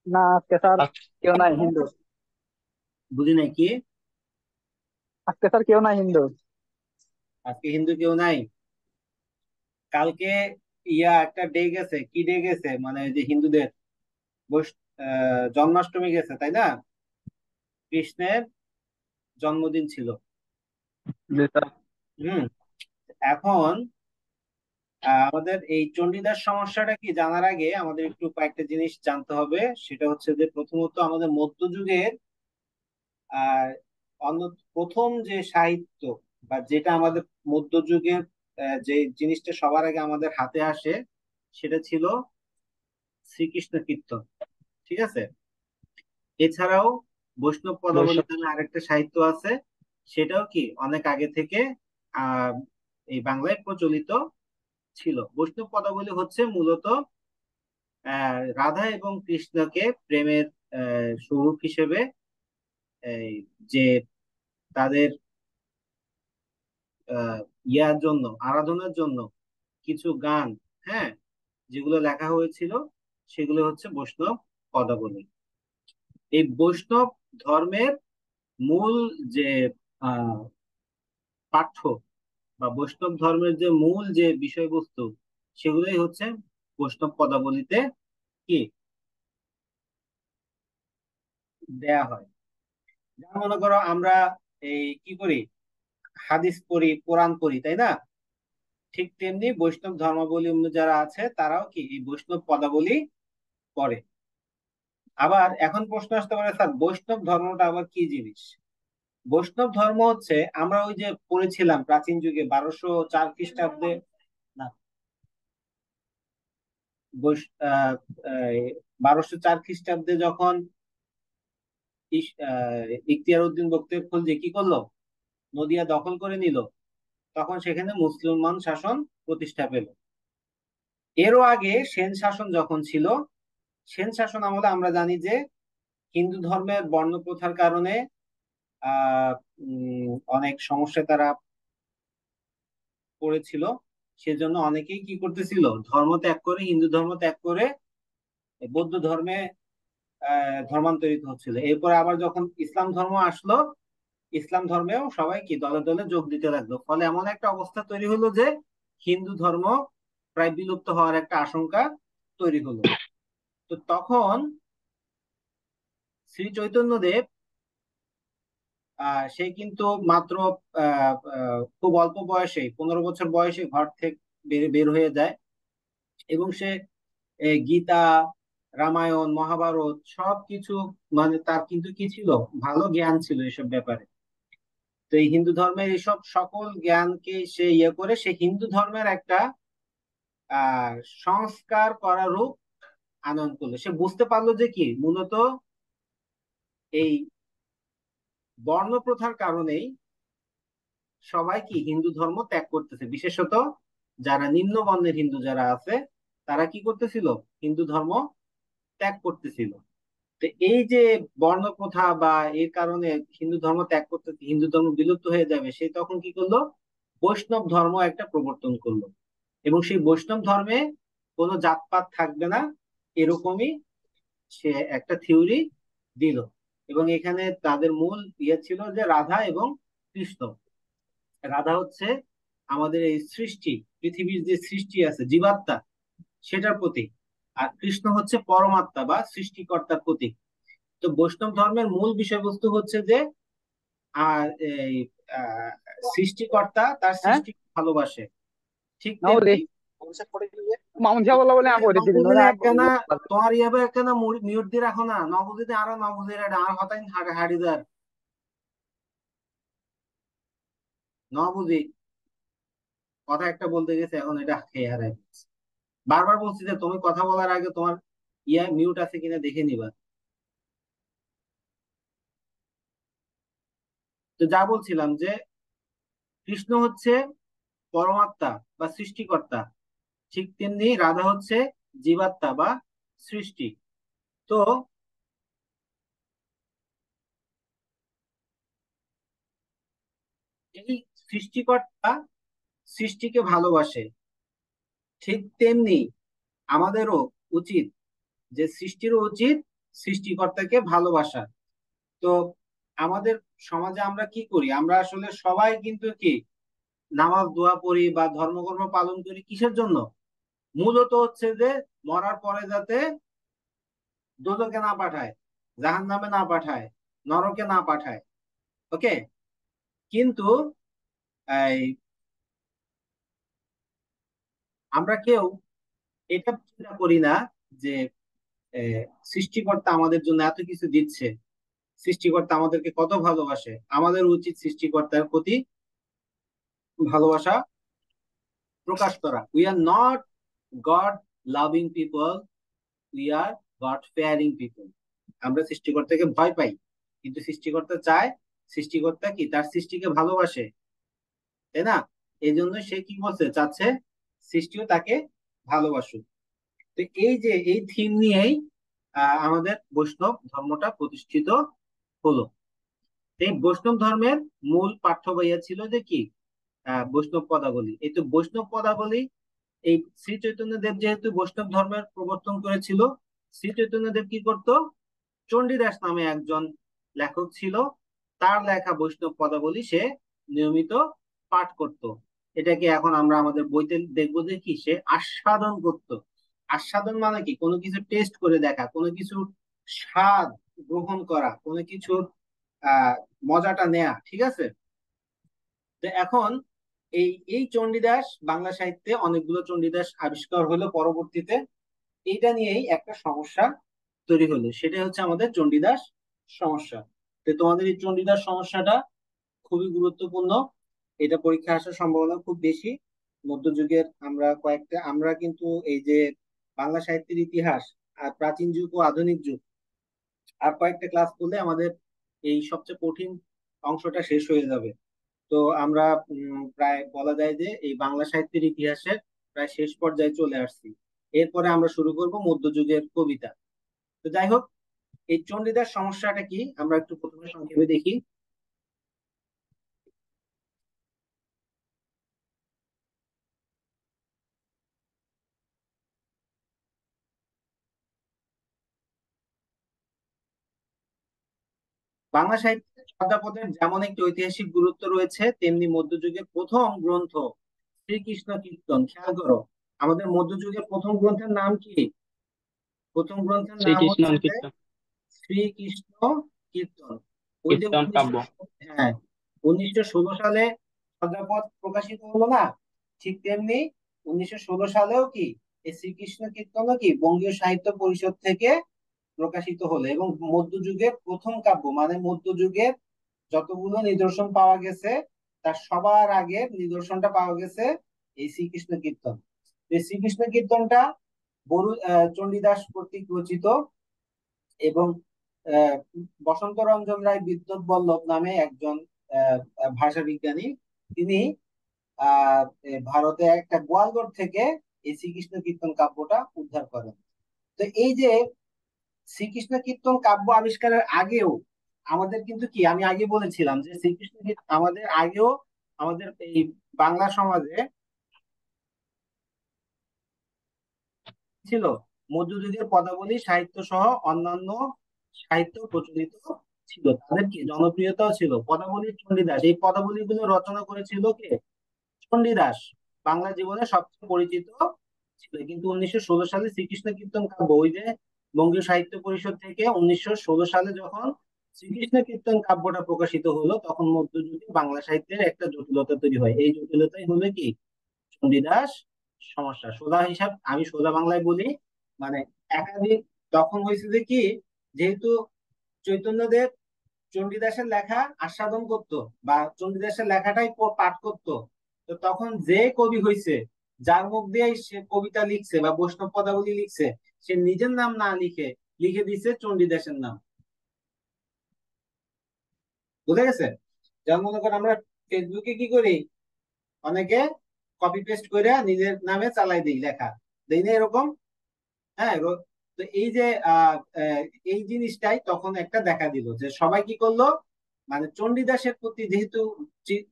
না, আজকে স্যার আজ- কেউ নাই হিন্দু। বুঝি নাই কি? আজকে স্যার কেউ নাই হিন্দু। আজকে হিন্দু কেউ নাই? কালকে একটা ডে গেছে, কি ডে গেছে মানে ওই যে হিন্দুদের জন্মাষ্টমী গেছে, তাই না? কৃষ্ণের জন্মদিন ছিল। জি স্যার। হুম। এখন আমাদের এই চণ্ডীদাস সমস্যাটা কি জানার আগে আমাদের একটু কয়েকটা জিনিস জানতে হবে। সেটা হচ্ছে যে প্রথমত আমাদের মধ্যযুগের আর অন্য প্রথম যে সাহিত্য বা যেটা আমাদের মধ্যযুগের যে জিনিসটা সবার আগে আমাদের হাতে আসে সেটা ছিল শ্রীকৃষ্ণ কীর্তন। ঠিক আছে? এছাড়াও বৈষ্ণব পদাবলী বৈষ্ণব। নামে আরেকটা সাহিত্য আছে। সেটাও কি অনেক আগে থেকে আহ এই বাংলায় প্রচলিত ছিল। বৈষ্ণব পদাবলী হচ্ছে মূলত রাধা এবং কৃষ্ণকে প্রেমের স্বরূপ হিসেবে এই যে তাদের আহ ইয়ার জন্য, আরাধনার জন্য কিছু গান, হ্যাঁ, যেগুলো লেখা হয়েছিল সেগুলো হচ্ছে বৈষ্ণব পদাবলী। এই বৈষ্ণব ধর্মের মূল যে আহ পাঠ্য বা বৈষ্ণব ধর্মের যে মূল যে বিষয়বস্তু সেগুলোই হচ্ছে বৈষ্ণব পদাবলীতে কি দেয়া হয়। যেমন মনে করো আমরা এই কি করি, হাদিস পড়ি, কোরআন পড়ি, তাই না? ঠিক তেমনি বৈষ্ণব ধর্মাবলী যারা আছে তারাও কি এই বৈষ্ণব পদাবলী পড়ে। আবার এখন প্রশ্ন আসতে পারে, স্যার বৈষ্ণব ধর্মটা আবার কি জিনিস? বৈষ্ণব ধর্ম হচ্ছে, আমরা ওই যে পড়েছিলাম প্রাচীন যুগে 1204 খ্রিস্টাব্দে, না, বৈশ- আহ, আহ, 1204 খ্রিস্টাব্দে যখন ইখতিয়ার উদ্দিন বখতিয়ার খলজি কি করলো, নদিয়া দখল করে নিল, তখন সেখানে মুসলমান শাসন প্রতিষ্ঠা পেল। এরও আগে সেন শাসন যখন ছিল, সেন শাসন আমলে আমরা জানি যে হিন্দু ধর্মের বর্ণ প্রথার কারণে আহ অনেক সমস্যা তারা পড়েছিল। সেজন্য অনেকেই কি করতেছিল, ধর্ম ত্যাগ করে, হিন্দু ধর্ম ত্যাগ করে বৌদ্ধ ধর্মে ধর্মান্তরিত হচ্ছিল। এরপর আবার যখন ইসলাম ধর্ম আসলো, ইসলাম ধর্মেও সবাই কি দলে দলে যোগ দিতে লাগলো। ফলে এমন একটা অবস্থা তৈরি হলো যে হিন্দু ধর্ম প্রায় বিলুপ্ত হওয়ার একটা আশঙ্কা তৈরি হলো। তো তখন শ্রী চৈতন্যদেব সে কিন্তু মাত্র খুব অল্প বয়সে, 15 বছর বয়সে ঘর থেকে বের বের হয়ে যায়। এবং সে গীতা, রামায়ণ, মহাভারত সবকিছু, মানে তার কিন্তু কি ছিল, ভালো জ্ঞান ছিল এসব ব্যাপারে। তো এই হিন্দু ধর্মের এইসব সকল জ্ঞানকে সে করে সে হিন্দু ধর্মের একটা আহ সংস্কার করা রূপ আনয়ন করলো। সে বুঝতে পারলো যে কি মূলত এই বর্ণ প্রথার কারণেই সবাই কি হিন্দু ধর্ম ত্যাগ করতেছে, বিশেষত যারা নিম্ন বর্ণের হিন্দু যারা আছে তারা কি করতেছিল, হিন্দু ধর্ম ত্যাগ করতেছিল। তো এই যে বর্ণ প্রথা বা এর কারণে হিন্দু ধর্ম ত্যাগ করতে, হিন্দু ধর্ম বিলুপ্ত হয়ে যাবে, সে তখন কি করলো, বৈষ্ণব ধর্ম একটা প্রবর্তন করলো। এবং সেই বৈষ্ণব ধর্মে কোনো জাতপাত থাকবে না, এরকমই সে একটা থিওরি দিল। এবং এখানে তাদের মূল ইয়ে ছিল যে রাধা এবং কৃষ্ণ। রাধা হচ্ছে আমাদের এই সৃষ্টি, পৃথিবীর যে সৃষ্টি আছে জীবাত্মা, সেটার প্রতীক। আর কৃষ্ণ হচ্ছে পরমাত্মা বা সৃষ্টিকর্তার প্রতীক। তো বৈষ্ণব ধর্মের মূল বিষয়বস্তু হচ্ছে যে আর এই আহ, সৃষ্টিকর্তা তার হ্যাঁ, সৃষ্টি ভালোবাসে। ঠিক নবদি তেমনি মামুন সাহেব বললো বলে আমি বলে দিবি নইলে নবুদিনে আমি বলে একখানা, দিতে পারবো। তোমার ইয়াবে একখানা মিউট দিয়ে রাখো না, নবুদিনে আরো নবুদির আর হতাই হাড়িদার নবুদি কথা একটা বলতে গেছে, এখন এটা খেয়ে হারাই দিচ্ছে। বারবার বলছি যে তুমি কথা বলার আগে তোমার মিউট আছে কিনা দেখে নিবা। তো যা বলছিলাম যে কৃষ্ণ হচ্ছে পরমাত্মা বা সৃষ্টিকর্তা, ঠিক তেমনি রাধা হচ্ছে জীবাত্মা বা সৃষ্টি। তো এই সৃষ্টিকর্তা সৃষ্টিকে ভালোবাসে, ঠিক তেমনি আমাদেরও উচিত, যে সৃষ্টিরও উচিত সৃষ্টিকর্তাকে ভালোবাসা। তো আমাদের সমাজে আমরা কি করি, আমরা আসলে সবাই কিন্তু কি নামাজ দোয়া পড়ি বা ধর্মকর্ম পালন করি কিসের জন্য? মূলত হচ্ছে যে মরার পরে যাতে দোজখে না পাঠায়, জাহান্নামে না পাঠায়, নরকে না পাঠায়। ওকে। কিন্তু এই আমরা কেউ এটা চিন্তা করি না যে সৃষ্টিকর্তা আমাদের জন্য এত কিছু দিচ্ছে, সৃষ্টিকর্তা আমাদেরকে কত ভালোবাসে। আমাদের উচিত সৃষ্টিকর্তার প্রতি ভালোবাসা প্রকাশ করা। We are not God loving people, we are God fearing people. আমরা সৃষ্টিকর্তাকে ভয় পাই, কিন্তু সৃষ্টিকর্তা চায়, সৃষ্টিকর্তা কি তার সৃষ্টিকে ভালোবাসে, তাই না? এই জন্য সে কি বলছে, চাচ্ছে সৃষ্টিও তাকে ভালোবাসুক। তো এই যে এই থিম নিয়েই আমাদের বৈষ্ণব ধর্মটা প্রতিষ্ঠিত হলো। এই বৈষ্ণব ধর্মের মূল পাঠ্য বইয়া ছিল যে কি, বৈষ্ণব পদাবলী। এই তো বৈষ্ণব পদাবলী, এই শ্রী চৈতন্য দেব যেহেতু বৈষ্ণব ধর্মের প্রবর্তন করেছিল, শ্রী চৈতন্য দেব কি করত, চণ্ডীদাস নামে একজন লেখক ছিল, তার লেখা বৈষ্ণব পদাবলী সে নিয়মিত পাঠ করত। এটাকে এখন আমরা আমাদের বইতে দেখবো যে কি, সে আস্বাদন করত। আস্বাদন মানে কি, কোনো কিছু টেস্ট করে দেখা, কোনো কিছুর স্বাদ গ্রহণ করা, কোনো কিছুর আহ মজাটা নেয়া, ঠিক আছে? তো এখন এই এই চণ্ডীদাস, বাংলা সাহিত্যে অনেকগুলো চণ্ডীদাস আবিষ্কার হলো পরবর্তীতে। এইটা নিয়েই একটা সমস্যা তৈরি হলো, সেটা হচ্ছে আমাদের চণ্ডীদাস সমস্যা। তো তোমাদের এই চণ্ডীদাস সমস্যাটা খুবই গুরুত্বপূর্ণ, এটা পরীক্ষা আসার সম্ভাবনা খুব বেশি। মধ্যযুগের আমরা কিন্তু এই যে বাংলা সাহিত্যের ইতিহাস আর প্রাচীন যুগ ও আধুনিক যুগ, আর কয়েকটা ক্লাস করলে আমাদের এই সবচেয়ে কঠিন অংশটা শেষ হয়ে যাবে। তো আমরা প্রায় বলা যায় যে এই বাংলা সাহিত্যের ইতিহাসের প্রায় শেষ পর্যায়ে চলে আসছি। এরপরে আমরা শুরু করব মধ্যযুগের কবিতা। তো যাই হোক, এই চণ্ডীদাস সমস্যাটা কি আমরা একটু প্রথমে সংক্ষেপে দেখি। বাংলা সাহিত্যে চর্যাপদের যেমন একটি ঐতিহাসিক গুরুত্ব রয়েছে, তেমনি মধ্যযুগের প্রথম গ্রন্থ শ্রীকৃষ্ণ কীর্তন, খেয়াল করো, আমাদের মধ্যযুগের প্রথম গ্রন্থের নাম কি? প্রথম গ্রন্থের নাম শ্রীকৃষ্ণ হচ্ছে যে কীর্তন। শ্রীকৃষ্ণ কীর্তন। ওই যে কীর্তন কাব্য। 1916 সালে চর্যাপদ প্রকাশিত হলো না, ঠিক তেমনি 1916 সালেও কি এই শ্রীকৃষ্ণ কীর্তনও কি বঙ্গীয় সাহিত্য পরিষদ থেকে প্রকাশিত হলো। এবং মধ্যযুগের প্রথম কাব্য, মানে মধ্যযুগের যতগুলো নিদর্শন পাওয়া গেছে তার সবার আগের নিদর্শনটা পাওয়া গেছে এই শ্রীকৃষ্ণ কীর্তন। এই শ্রীকৃষ্ণ কীর্তনটা চণ্ডীদাস কর্তৃক রচিত। এবং আহ, বসন্ত রঞ্জন রায় বিদ্যুৎ বল্লভ নামে একজন ভাষা বিজ্ঞানী, তিনি ভারতে একটা গোয়ালগড় থেকে এই শ্রীকৃষ্ণ কীর্তন কাব্যটা উদ্ধার করেন। তো এই যে শ্রীকৃষ্ণ কীর্তন কাব্য আবিষ্কারের আগেও আমাদের কিন্তু কি, আমি আগে বলেছিলাম যে শ্রীকৃষ্ণ কীর্তন আমাদের আগেও আমাদের এই বাংলা সমাজে ছিল, মধ্যযুগের পদাবলী সাহিত্য সহ অন্যান্য সাহিত্য প্রচলিত ছিল, তাদের কি জনপ্রিয়তাও ছিল। পদাবলী চণ্ডীদাস, এই পদাবলী গুলো রচনা করেছিল কে? চণ্ডীদাস। বাংলা জীবনে সবচেয়ে পরিচিত ছিল। কিন্তু 1916 সালে শ্রীকৃষ্ণ কীর্তন কাব্য, ওই যে বঙ্গীয় সাহিত্য পরিষদ থেকে 1916 সালে যখন শ্রীকৃষ্ণ কীর্তন কাব্যটা প্রকাশিত হলো, তখন মধ্যযুগে বাংলা সাহিত্যের একটা জটিলতা তৈরি হয়। এই জটিলতাই হলো কি, চণ্ডীদাস সমস্যা। আমি সোজা বাংলায় বলি, মানে একাধিক, তখন হয়েছে যে কি, যেহেতু চৈতন্যদেব চণ্ডীদাসের লেখা আস্বাদন করত বা চণ্ডীদাসের লেখাটাই পাঠ করত, তো তখন যে কবি হয়েছে, যার মুখ দিয়ে সে কবিতা লিখছে বা বৈষ্ণব পদাবলী লিখছে, সে নিজের নাম না লিখে লিখে দিছে চণ্ডীদাসের নাম। বুঝে গেছে? যেমন মনে করেন আমরা ফেসবুকে কি করি, অনেকে কপি পেস্ট করে নিজের নামে চালাই দিই লেখা, দেই না এরকম? হ্যাঁ, তো এই যে এই জিনিসটাই তখন একটা দেখা দিল যে সবাই কি করলো, মানে চণ্ডীদাসের প্রতি যেহেতু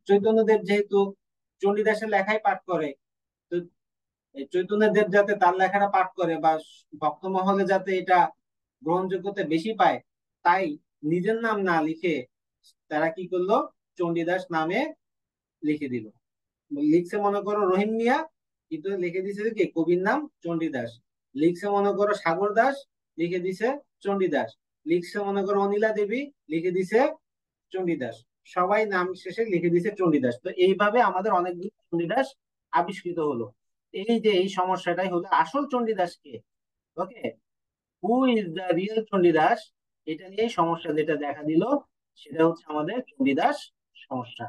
চৈতন্যদেব যেহেতু চণ্ডীদাসের লেখাই পাঠ করে, তো এই চৈতন্যদেব যাতে তার লেখাটা পাঠ করে বা ভক্ত মহলে যাতে এটা গ্রহণযোগ্যতা বেশি পায়, তাই নিজের নাম না লিখে তারা কি করলো, চণ্ডীদাস নামে লিখে দিল। লিখছে মনে করো রহিম মিয়া, কিন্তু লিখে দিছে কি কবির নাম চণ্ডীদাস। লিখছে মনে করো সাগর দাস, লিখে দিছে চণ্ডীদাস। লিখছে মনে করো অনিলা দেবী, লিখে দিছে চণ্ডীদাস। সবাই নাম শেষে লিখে দিছে চণ্ডীদাস। তো এইভাবে আমাদের অনেকগুলো চণ্ডীদাস আবিষ্কৃত হলো। এই যে এই সমস্যাটাই হলো আসল চণ্ডীদাস কে। Okay, who is the real Chandidas, এটা নিয়ে সমস্যা যেটা দেখা দিল, সেটা হচ্ছে আমাদের চণ্ডীদাস সমস্যা।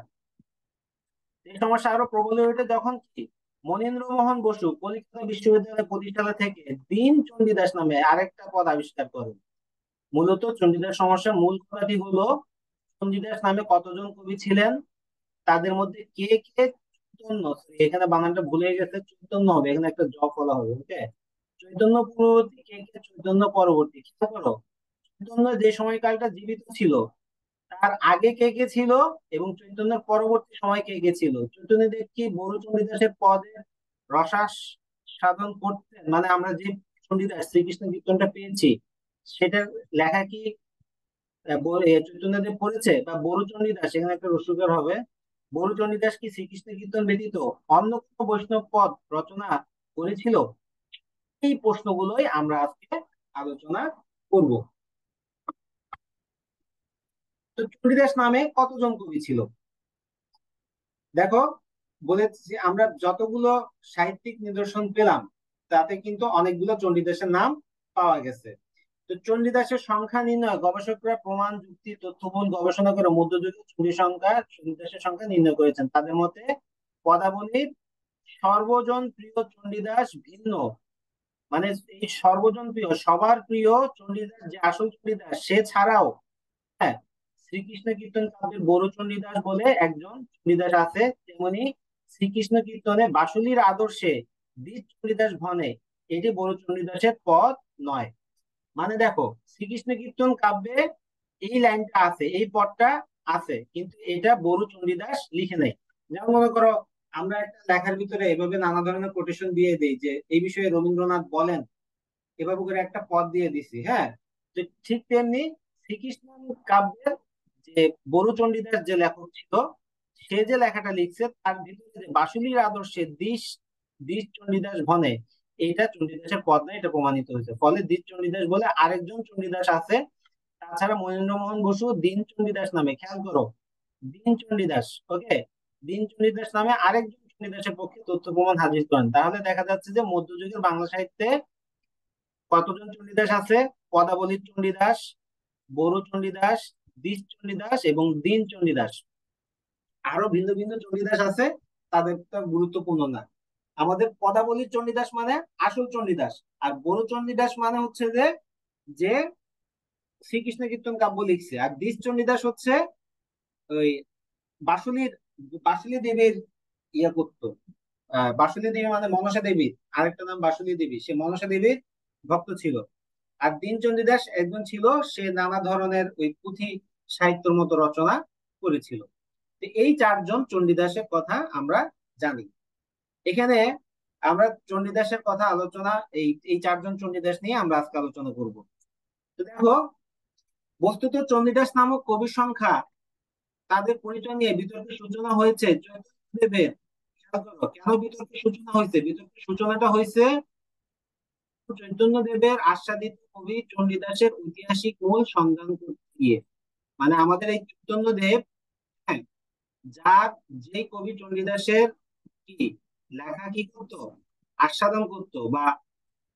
এই সমস্যা আরো প্রবল হয়ে ওঠে যখন কি মনীন্দ্রমোহন বসু কলকাতা বিশ্ববিদ্যালয় প্রতিষ্ঠাতা থেকে দীন চণ্ডীদাস নামে আরেকটা পদ আবিষ্কার করেন। মূলত চণ্ডীদাস সমস্যার মূল কথাটি হলো চণ্ডীদাস নামে কতজন কবি ছিলেন, তাদের মধ্যে কে কে চৈতন্য, এখানে বানানটা ভুলে গেছে, চৈতন্য হবে, এখানে একটা জ ফলা হবে। ওকে, চৈতন্য পূর্ববর্তী, কে কে চৈতন্য পরবর্তী। খেয়াল করো, চৈতন্য যে সময়কালটা জীবিত ছিল তার আগে কে কে ছিল, এবং চৈতন্যের পরবর্তী সময় কে কে ছিল। চৈতন্যদেব কি বড় চণ্ডীদাসের পদে রসাস সাধন করতেন, মানে আমরা যে চণ্ডীদাস শ্রীকৃষ্ণ কীর্তনটা পেয়েছি সেটার লেখা কি চৈতন্যদেব পড়েছে, বা বড় চণ্ডীদাস, এখানে একটা রসুকার হবে, বড় চণ্ডীদাস কি শ্রীকৃষ্ণ কীর্তন ব্যতীত অন্য কোনো বৈষ্ণব পদ রচনা করেছিল? এই প্রশ্নগুলোই আমরা আজকে আলোচনা করব। তো চণ্ডীদাস নামে কতজন কবি ছিল? দেখো, বলেছি আমরা যতগুলো সাহিত্যিক নিদর্শন পেলাম তাতে কিন্তু অনেকগুলো চণ্ডীদাসের নাম পাওয়া গেছে। তো চণ্ডীদাসের সংখ্যা নির্ণয় গবেষকরা প্রমাণ, যুক্তি, তথ্যবহুল গবেষণা করে মধ্যযুগীয় চণ্ডীদাসের সংখ্যা নির্ণয় করেছেন। তাদের মতে পদাবলীর সর্বজন প্রিয় চণ্ডীদাস ভিন্ন, মানে এই সর্বজন প্রিয় সবার প্রিয় চণ্ডীদাস যে আসল চণ্ডীদাস সে ছাড়াও, হ্যাঁ, শ্রীকৃষ্ণ কীর্তন কাব্যের বড় চণ্ডীদাস বলে একজন চণ্ডীদাস আছে, তেমনি শ্রীকৃষ্ণ কীর্তনে বাসুলির আদর্শে দ্বিজ চণ্ডীদাস ভনে, এটি বড় চণ্ডীদাসের পদ নয়। মানে দেখো, শ্রীকৃষ্ণ কীর্তন কাব্যে এই লাইনটা আছে, এই পদটা আছে, কিন্তু এটা বড় চণ্ডীদাস লিখে নাই। যেমন মনে করো আমরা একটা লেখার ভিতরে এভাবে নানা ধরনের কোটেশন দিয়ে দেই যে এই বিষয়ে রবীন্দ্রনাথ বলেন, এভাবে করে একটা পদ দিয়ে দিছি, হ্যাঁ। তো ঠিক তেমনি শ্রীকৃষ্ণ কাব্যের যে বড় চণ্ডীদাস যে লেখক ছিল, সে যে লেখাটা লিখছে তার ভিতরে যে বাসুলির আদর্শে দ্বিজ দ্বিজ চণ্ডীদাস ভনে, এইটা চণ্ডীদাসের পদ না, এটা প্রমাণিত হয়েছে। ফলে দ্বিজ চণ্ডীদাস বলে আরেকজন চণ্ডীদাস আছে। তাছাড়া মহেন্দ্রমোহন বসু দীন চণ্ডীদাস নামে, খেয়াল করো, দীন চণ্ডীদাস, ওকে, দীন চণ্ডীদাস নামে আরেকজন চণ্ডীদাসের পক্ষে তথ্য প্রমাণ হাজির করেন। তাহলে দেখা যাচ্ছে যে মধ্যযুগের বাংলা সাহিত্যে কতজন চণ্ডীদাস আছে? পদাবলীর চণ্ডীদাস, বড় চণ্ডীদাস, দ্বিজ চণ্ডীদাস এবং দীন চণ্ডীদাস। আরো ভিন্ন ভিন্ন চণ্ডীদাস আছে, তাদের তো গুরুত্বপূর্ণ না। আমাদের পদাবলীর চণ্ডীদাস মানে আসল চণ্ডীদাস, আর বড় চণ্ডীদাস মানে হচ্ছে যে যে শ্রীকৃষ্ণ কীর্তন কাব্য লিখছে। আর দ্বিজ চণ্ডীদাস হচ্ছে ওই বাসুলির বাসুলি দেবীর ইয়ে করতো। বাসুলি দেবী মানে মনসা দেবীর আরেকটা নাম বাসুলি দেবী, সে মনসা দেবীর ভক্ত ছিল। আর দীন চন্ডীদাস একজন ছিল, সে নানা ধরনের ওই পুঁথি সাহিত্যের মতো রচনা করেছিল। তো এই চারজন চণ্ডীদাসের কথা আমরা জানি। এখানে আমরা চণ্ডীদাসের কথা আলোচনা, এই এই চারজন চণ্ডীদাস নিয়ে আমরা আজকে আলোচনা করব। তো দেখো, বস্তুত চণ্ডীদাস নামক কবির সংখ্যা, তাদের পরিচয় নিয়ে বিতর্কের সূচনা হয়েছে চৈতন্যদেবের। খেয়াল করো, কেন বিতর্কের সূচনা হয়েছে? বিতর্কের সূচনাটা হয়েছে চৈতন্যদেবের আস্বাদিত কবি চণ্ডীদাসের ঐতিহাসিক মূল সন্ধান করতে গিয়ে। মানে আমাদের এই চৈতন্যদেব, হ্যাঁ, যার যে কবি চণ্ডীদাসের কি লেখা কি করতো, আস্বাদন করতো বা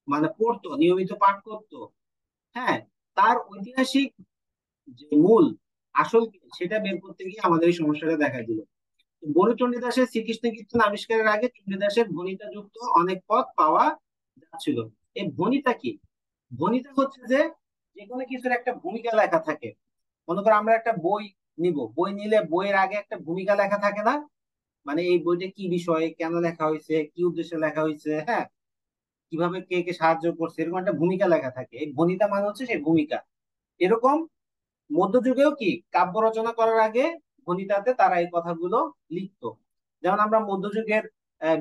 মানে পড়তো, নিয়মিত পাঠ করতো, হ্যাঁ, তার ঐতিহাসিক যে মূল আসল কি সেটা বের করতে গিয়ে আমাদের এই সমস্যাটা দেখা দিল। বড় চণ্ডীদাসের শ্রীকৃষ্ণ কীর্তন আবিষ্কারের আগে চণ্ডীদাসের ভণিতা যুক্ত অনেক পদ পাওয়া যাচ্ছিল। এই ভণিতা কি? ভণিতা হচ্ছে যে যে কোনো কিছুর একটা ভূমিকা লেখা থাকে। মনে করো আমরা একটা বই নিব, বই নিলে বইয়ের আগে একটা ভূমিকা লেখা থাকে না, মানে এই বইটা কি বিষয়ে কেন লেখা হয়েছে, কি উদ্দেশ্যে লেখা হয়েছে, হ্যাঁ, কিভাবে কে কে সাহায্য করছে, এরকম একটা ভূমিকা লেখা থাকে। এই ভণিতা মানে হচ্ছে সেই ভূমিকা। এরকম মধ্যযুগেও কি কাব্য রচনা করার আগে ভণিতাতে তারা এই কথাগুলো লিখতো। যেমন আমরা মধ্যযুগের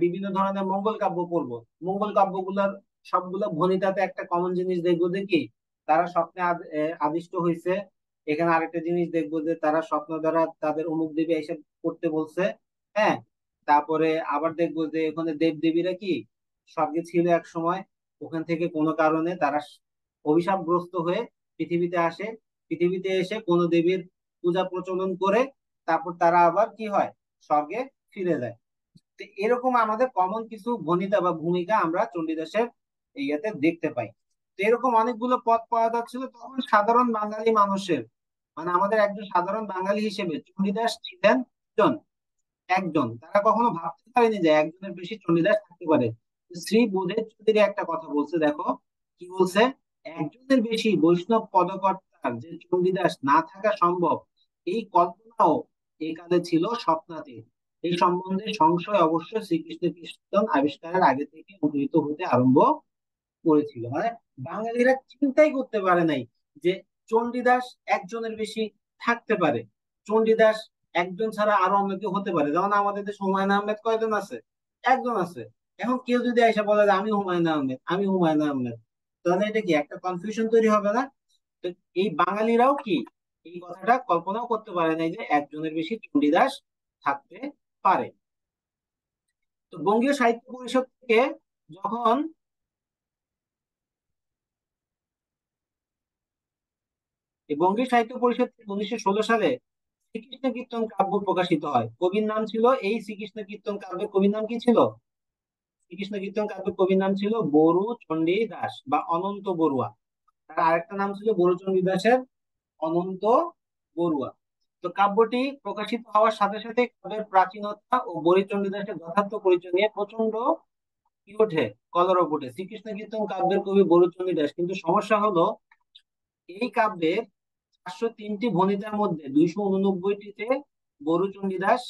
বিভিন্ন ধরনের মঙ্গল কাব্য পড়বো, মঙ্গল কাব্যগুলোর সবগুলো ভণিতাতে একটা কমন জিনিস দেখবো, দেখি তারা স্বপ্নে আদিষ্ট হয়েছে। এখানে আরেকটা জিনিস দেখবো যে তারা স্বপ্ন দ্বারা তাদের অমুক দেবী এসে করতে বলছে। হ্যাঁ, তারপরে আবার দেখবো যে ওখানে দেব দেবীরা কি স্বর্গে ছিল এক সময়, ওখান থেকে কোনো কারণে তারা অভিশাপগ্রস্ত হয়ে পৃথিবীতে আসে। পৃথিবীতে এসে কোনো দেবীর পূজা প্রচলন করে তারপর তারা আবার কি হয়, স্বর্গে ফিরে যায়। তো এরকম আমাদের কমন কিছু ভূমিকা বা ভূমিকা আমরা চণ্ডীদাসের ইয়েতে দেখতে পাই। তো এরকম অনেকগুলো পদ পাওয়া যাচ্ছিল তখন সাধারণ বাঙালি মানুষের, মানে আমাদের একজন সাধারণ বাঙালি হিসেবে চণ্ডীদাস ছিলেন একজন। একজন তারা কখনো ভাবতে পারেনি যে একজনের বেশি চণ্ডীদাস থাকতে পারে। শ্রী বোধের চৌধুরী একটা কথা বলছে, দেখো কি বলছে: একজনের বেশি বৈষ্ণব পদকর্তার যে চণ্ডীদাস না থাকা সম্ভব, এই কল্পনাও এই কালে ছিল স্বপ্নাতীত। এই সম্বন্ধে সংশয় অবশ্য শ্রীকৃষ্ণ কীর্তন আবিষ্কারের আগে থেকে উদ্ভূত হতে আরম্ভ করেছিল। মানে বাঙালিরা চিন্তাই করতে পারে নাই যে চণ্ডীদাস একজনের বেশি থাকতে পারে। চণ্ডীদাস একজন ছাড়া আরো অন্য কেউ হতে পারে, যেমন আমাদের দেশে হুমায়ুন আহমেদ কয়জন আছে? একজন আছে। এখন কেউ যদি এসে বলে যে আমি হুমায়ুন আহমেদ, আমি হুমায়ুন আহমেদ, তাহলে এটা কি একটা কনফিউশন তৈরি হবে না? তো এই বাঙালিরাও কি এই কথাটা কল্পনাও করতে পারে নাই যে একজনের বেশি চণ্ডীদাস থাকতে পারে। তো বঙ্গীয় সাহিত্য পরিষদ থেকে যখন এই বঙ্গীয় সাহিত্য পরিষদ থেকে 1916 সালে শ্রীকৃষ্ণ কীর্তন কাব্য প্রকাশিত হয়। কবির নাম ছিল, এই শ্রীকৃষ্ণ কীর্তন কাব্যের কবির নাম কি ছিল? শ্রীকৃষ্ণ কীর্তন কাব্যের কবির নাম ছিল বরু চণ্ডী দাস বা অনন্ত বড়ুয়া। তার আরেকটা নাম ছিল বরুচন্ডী দাসের অনন্ত বড়ুয়া। তো কাব্যটি প্রকাশিত হওয়ার সাথে সাথে কাব্যের প্রাচীনতা ও বরিচন্ডী দাসের যথার্থ পরিচয় নিয়ে প্রচন্ড কি ওঠে, কলরব ওঠে। শ্রীকৃষ্ণ কীর্তন কাব্যের কবি বরুচন্ডী দাস, কিন্তু সমস্যা হলো এই কাব্যের 403টি ভণিতার মধ্যে 289টিতে বরু চণ্ডীদাস,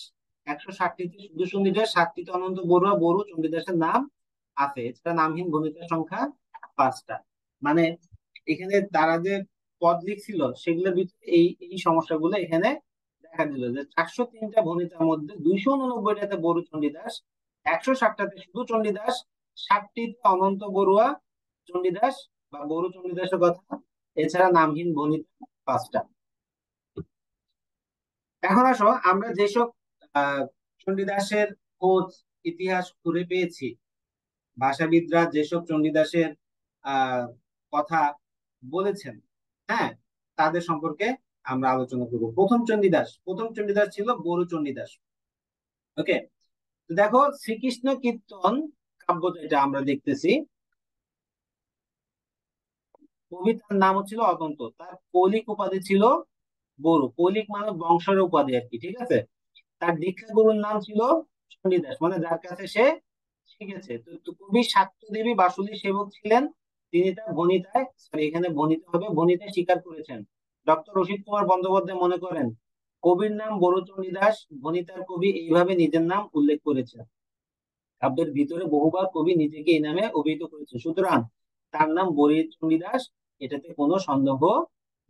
160টিতে শুধু চণ্ডীদাস, 7টিতে অনন্ত বড়ুয়া বরু চণ্ডীদাসের নাম আছে। এছাড়া নামহীন ভণিতার সংখ্যা 5টা। মানে এখানে তারা যে পদ লিখছিল সেগুলোর ভিতরে এই এই সমস্যাগুলো এখানে দেখা দিল যে 403টা ভণিতার মধ্যে 289টাতে বরু চণ্ডীদাস, 160টাতে শুধু চণ্ডীদাস, 60টিতে অনন্ত বড়ুয়া চণ্ডীদাস বা বরু চণ্ডীদাসের কথা, এছাড়া নামহীন ভণিতা 5টা। এখন আসো আমরা যেসব আহ চণ্ডীদাসের খোঁজ ইতিহাস ঘুরে পেয়েছি, ভাষাবিদরা যেসব চণ্ডীদাসের আহ কথা বলেছেন, হ্যাঁ, তাদের সম্পর্কে আমরা আলোচনা করব। প্রথম চণ্ডীদাস ছিল বড়ু চণ্ডীদাস। ওকে, তো দেখো শ্রীকৃষ্ণ কীর্তন কাব্য যেটা আমরা দেখতেছি, কবি তার নাম হচ্ছিল অতন্ত, তার কৌলিক উপাধি ছিল বড়ু। কৌলিক মানে বংশের উপাধি আর কি, ঠিক আছে। তার দীক্ষা গুরুর নাম ছিল চণ্ডীদাস, মানে যার কাছে সে শিখেছে। তো কবি শাক্তদেবী বাসুলী সেবক ছিলেন। তিনি তার ভণিতায়, সরি এখানে ভণিতা হবে, ভণিতায় স্বীকার করেছেন। ডক্টর রসিদ কুমার বন্দ্যোপাধ্যায় মনে করেন কবির নাম বড়ু চণ্ডীদাস, ভণিতার কবি এইভাবে নিজের নাম উল্লেখ করেছেন। কাব্যের ভিতরে বহুবার কবি নিজেকে এই নামে অভিহিত করেছেন, সুতরাং তার নাম বরু চণ্ডীদাস, এটাতে কোনো সন্দেহ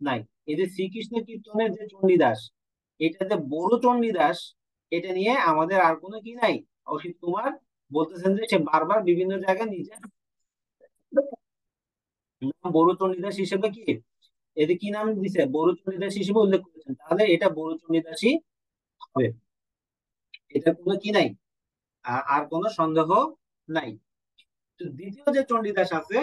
নাই। এই যে শ্রীকৃষ্ণ কীর্তনের যে চণ্ডীদাস, এটা যে বড়ু চণ্ডীদাস, এটা নিয়ে আমাদের আর কোনো কি নাই। অসিত কুমার বলতেছেন যে সে বারবার বিভিন্ন জায়গায় নিজের নাম বড়ু চণ্ডীদাস হিসেবে কি, এতে কি নাম দিছে, বড়ু চণ্ডীদাস হিসেবে উল্লেখ করেছেন, তাহলে এটা বড়ু চণ্ডীদাসই হবে। এটা কোনো কি নাই, আর কোনো সন্দেহ নাই। তো দ্বিতীয় যে চণ্ডীদাস আছে,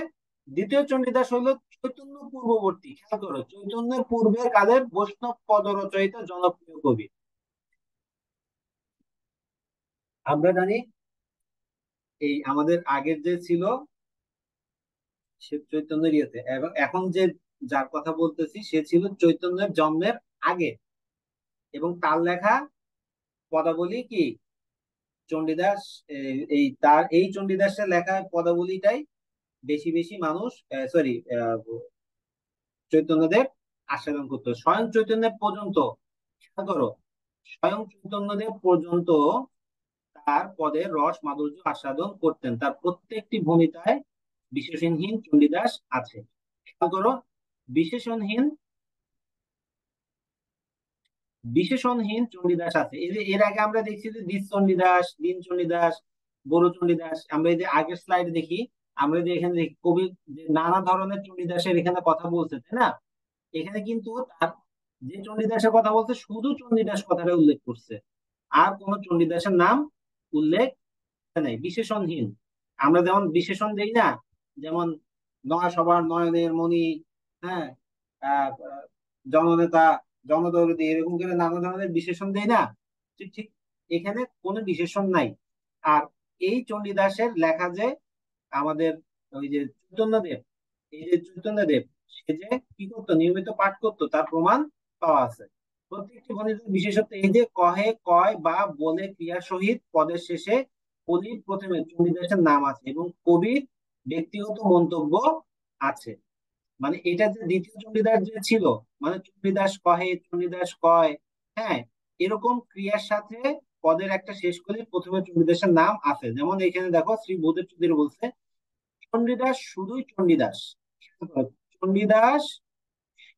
দ্বিতীয় চণ্ডীদাস হইলো চৈতন্য পূর্ববর্তী। খেয়াল করো, চৈতন্যের পূর্বে কাদের বৈষ্ণব পদ রচয়িতা জনপ্রিয় কবি। আমরা জানি এই আমাদের আগের যে ছিল সে চৈতন্যের ইয়েতে, এবং এখন যে যার কথা বলতেছি সে ছিল চৈতন্যের জন্মের আগে, এবং তার লেখা পদাবলী কি চণ্ডীদাস। এই তার এই চণ্ডীদাসের লেখা পদাবলীটাই বেশি বেশি মানুষ, সরি, চৈতন্যদেব আস্বাদন করতো। স্বয়ং চৈতন্যদেব পর্যন্ত, খেয়াল করো, স্বয়ং চৈতন্যদেব পর্যন্ত তার পদের রস মাধুর্য আস্বাদন করতেন। তার প্রত্যেকটি ভূমিকায় বিশেষণহীন চণ্ডীদাস আছে। খেয়াল করো, বিশেষণহীন বিশেষণহীন চণ্ডীদাস আছে। এই যে এর আগে আমরা দেখছি যে দ্বিজ চণ্ডীদাস, দীন চণ্ডীদাস, বড়ু চণ্ডীদাস, আমরা এই যে আগের স্লাইড দেখি আমরা যে এখানে দেখি কবি যে নানা ধরনের চণ্ডীদাসের এখানে কথা বলছে, তাই না? এখানে কিন্তু তার যে চণ্ডীদাসের কথা বলছে শুধু চণ্ডীদাস কথাটা উল্লেখ করছে, আর কোন চণ্ডীদাসের নাম উল্লেখ নাই, বিশেষণহীন। আমরা যেমন বিশেষণ দেই না, যেমন নয় সবার নয়নের মণি, হ্যাঁ, আহ, আহ, জননেতা, জনদরদি, এরকম করে নানা ধরনের বিশেষণ দেই না, ঠিক ঠিক এখানে কোনো বিশেষণ নাই। আর এই চণ্ডীদাসের লেখা যে আমাদের ওই যে চৈতন্যদেব, এই যে চৈতন্যদেব, সে যে কি করতো, নিয়মিত পাঠ করতো, তার প্রমাণ পাওয়া আছে। প্রত্যেকটি বর্ণিত বিশেষত এই যে কহে, কয় বা বলে ক্রিয়ার সহিত পদের শেষে কলির প্রথমে চণ্ডীদাসের নাম আছে এবং কবির ব্যক্তিগত মন্তব্য আছে। মানে এটা যে দ্বিতীয় চণ্ডীদাস যে ছিল, মানে চণ্ডীদাস কহে, চণ্ডীদাস কয়, হ্যাঁ, এরকম ক্রিয়ার সাথে পদের একটা শেষ কলির প্রথমে চণ্ডীদাসের নাম আছে। যেমন এখানে দেখো শ্রী ভূদেব চৌধুরী বলছে, চণ্ডীদাস শুধুই চণ্ডীদাস। চণ্ডীদাস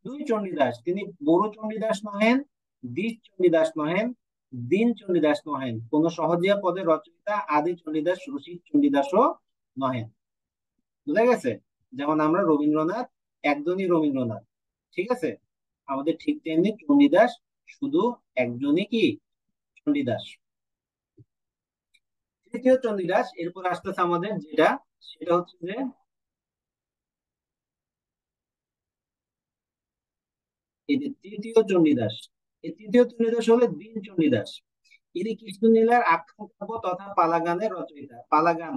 দুই চণ্ডীদাস, তিনি বড় চণ্ডীদাস নহেন, দ্বিজ চণ্ডীদাস নহেন, দীন চণ্ডীদাস নহেন, কোন সহজিয়া পদের রচয়িতা আদি চণ্ডীদাস রসিক চণ্ডীদাসও নহেন। বুঝা গেছে? যেমন আমরা রবীন্দ্রনাথ একজনই রবীন্দ্রনাথ, ঠিক আছে, আমাদের ঠিক তেমনি চণ্ডীদাস শুধু একজনই কি চণ্ডীদাস। তৃতীয় চণ্ডীদাস এরপর আসতেছে আমাদের যেটা, সেটা হচ্ছে যে এই যে তৃতীয় চণ্ডীদাস, এই তৃতীয় চণ্ডীদাস হলো দীন চণ্ডীদাস। ইনি কৃষ্ণলীলার আখ্যান কাব্য তথা পালাগানের রচয়িতা। পালাগান,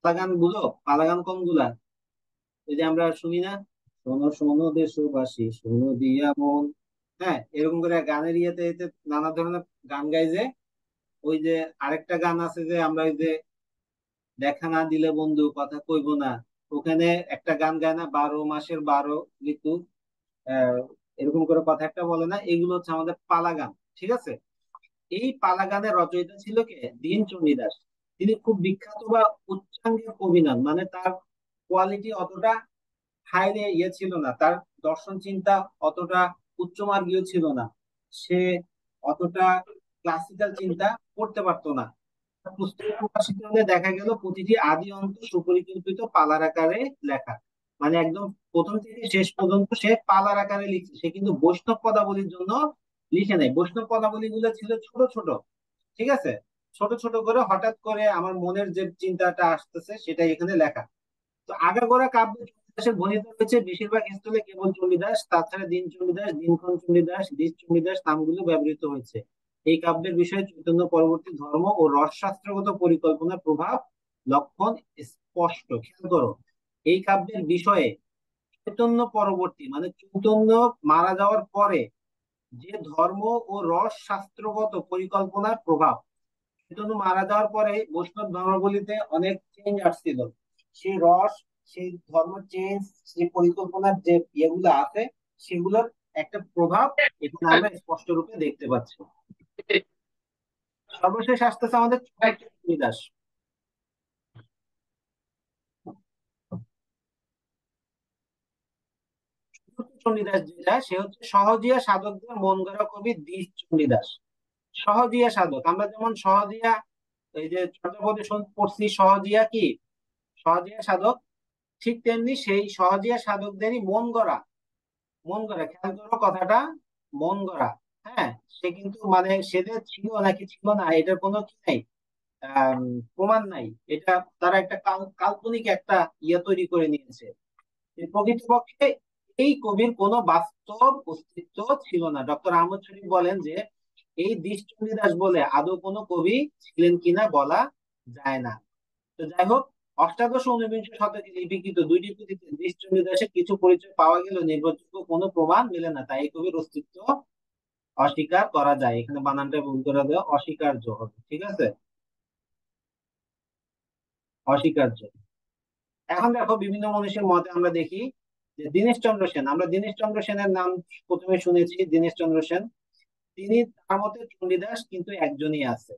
পালাগান বুঝো? পালাগান কোনগুলা? ওই যে আমরা শুনি না, শোনো শোনো দেশবাসী শোনো দিয়া মন, হ্যাঁ, এরকম করে গানের ইয়েতে এতে নানা ধরনের গান গাই যে। ওই যে আরেকটা গান আছে যে আমরা ওই যে দেখা না দিলে বন্ধু কথা কইব না, ওখানে একটা গান গায় না, 12 মাসের 12 ঋতু, আহ এরকম করে কথা একটা বলে না, এগুলো হচ্ছে আমাদের পালা গান, ঠিক আছে। এই পালা গানের রচয়িতা ছিল কে? দীন চণ্ডীদাস। তিনি খুব বিখ্যাত বা উচ্চাঙ্গের কবি নন, মানে তার কোয়ালিটি অতটা হাইলে ইয়ে ছিল না, তার দর্শন চিন্তা অতটা উচ্চমার্গীয় ছিল না, সে অতটা ক্লাসিক্যাল চিন্তা করতে পারতো না। তার পুস্তক প্রকাশিত হলে দেখা গেল প্রতিটি আদি অন্ত সুপরিকল্পিত পালার আকারে লেখা, মানে একদম প্রথম থেকে শেষ পর্যন্ত সে পালার আকারে লিখছে। সে কিন্তু বৈষ্ণব পদাবলীর জন্য লিখে নাই, বৈষ্ণব পদাবলী গুলো ছিল ছোট ছোট, ঠিক আছে, ছোট ছোট করে হঠাৎ করে আমার মনের যে চিন্তাটা আসতেছে সেটাই এখানে লেখা। তো আগাগোড়া কাব্যে চণ্ডীদাসের বর্ণিত রয়েছে বেশিরভাগ স্থলে কেবল চণ্ডীদাস, তাছাড়া দীন চণ্ডীদাস, দীনক্ষণ চণ্ডীদাস, দ্বিজ চণ্ডীদাস নামগুলো ব্যবহৃত হয়েছে। এই কাব্যের বিষয়ে চৈতন্য পরবর্তী ধর্ম ও রসশাস্ত্রগত পরিকল্পনার প্রভাব লক্ষণ স্পষ্ট। খেয়াল করো, এই কাব্যের বিষয়ে চৈতন্য পরবর্তী মানে চৈতন্য মারা যাওয়ার পরে যে ধর্ম ও রস শাস্ত্রগত পরিকল্পনার প্রভাব, চৈতন্য মারা যাওয়ার পরে বৈষ্ণব ধর্মাবলীতে অনেক চেঞ্জ আসছিল, সেই রস, সেই ধর্ম চেঞ্জ, সেই পরিকল্পনার যে ইয়েগুলো আছে, সেগুলোর একটা প্রভাব এখানে আমরা স্পষ্ট রূপে দেখতে পাচ্ছি। সর্বশেষ আসতেছে আমাদের চতুর্থ চণ্ডীদাস। চতুর্থ চণ্ডীদাস যেটা, সে হচ্ছে সহজিয়া সাধকদের মন গড়া কবি দ্বিজ চণ্ডীদাস। সহজিয়া সাধক, আমরা যেমন সহজিয়া এই যে চর্যাপদে পড়ছি, সহজিয়া কি, সহজিয়া সাধক, ঠিক তেমনি সেই সহজিয়া সাধকদেরই মন গড়া, মন গড়া, খেয়াল করো কথাটা, মন গড়া, হ্যাঁ। সে কিন্তু মানে সে যে ছিল নাকি ছিল না এটার কোনো কি নাই, আহ প্রমাণ নাই। এটা তারা একটা কাল্পনিক একটা ইয়ে তৈরি করে নিয়েছে, যে প্রকৃতপক্ষে এই কবির কোনো বাস্তব অস্তিত্ব ছিল না। ডক্টর আহমদ শরীফ বলেন যে এই দ্বিজ চণ্ডীদাস বলে আদৌ কোনো কবি ছিলেন কিনা বলা যায় না। তো যাই হোক, অষ্টাদশ ও ঊনবিংশ শতকে লিপিকৃত দুইটি পুঁথিতে দ্বিজ চণ্ডীদাসের কিছু পরিচয় পাওয়া গেলেও নির্ভরযোগ্য কোনো প্রমাণ মেলে না, তাই এই কবির অস্তিত্ব অস্বীকার করা যায়। এখানে বানানটা ভুল করে দেওয়া, অস্বীকার্য হবে, ঠিক আছে, অস্বীকার্য। এখন দেখো বিভিন্ন মনীষীর মতে আমরা দেখি যে দীনেশ চন্দ্র সেন, আমরা দীনেশ চন্দ্র সেনের নাম প্রথমে শুনেছি, দীনেশ চন্দ্র সেন, তিনি, তার মতে চণ্ডীদাস কিন্তু একজনই আছে।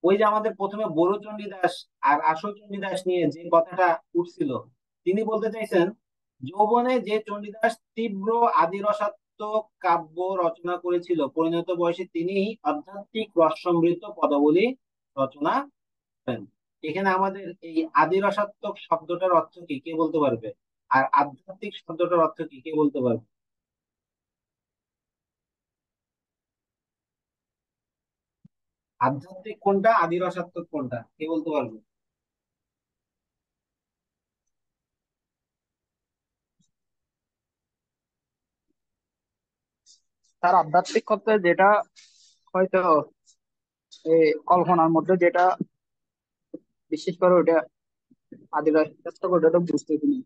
ওই যে আমাদের প্রথমে বড় চণ্ডীদাস আর আসল চণ্ডীদাস নিয়ে যে কথাটা উঠছিল, তিনি বলতে চাইছেন যৌবনে যে চণ্ডীদাস তীব্র আদিরসাত্মক কাব্য রচনা করেছিল, পরিণত বয়সে তিনি আধ্যাত্মিক রস সমৃদ্ধ পদাবলী রচনা করেন। এখানে আমাদের এই আদিরসাত্মক শব্দটার অর্থ কি কে বলতে পারবে? আর আধ্যাত্মিক শব্দটার অর্থ কি কে বলতে পারবে? আধ্যাত্মিক কোনটা, আদিরসাত্মক কোনটা, কে বলতে পারবে? তার আধ্যাত্মিক করতে যেটা হয়তো এই কল্পনার মধ্যে যেটা বিশেষ করে ওটা আদিবাসী ওটা তো বুঝতেছি না।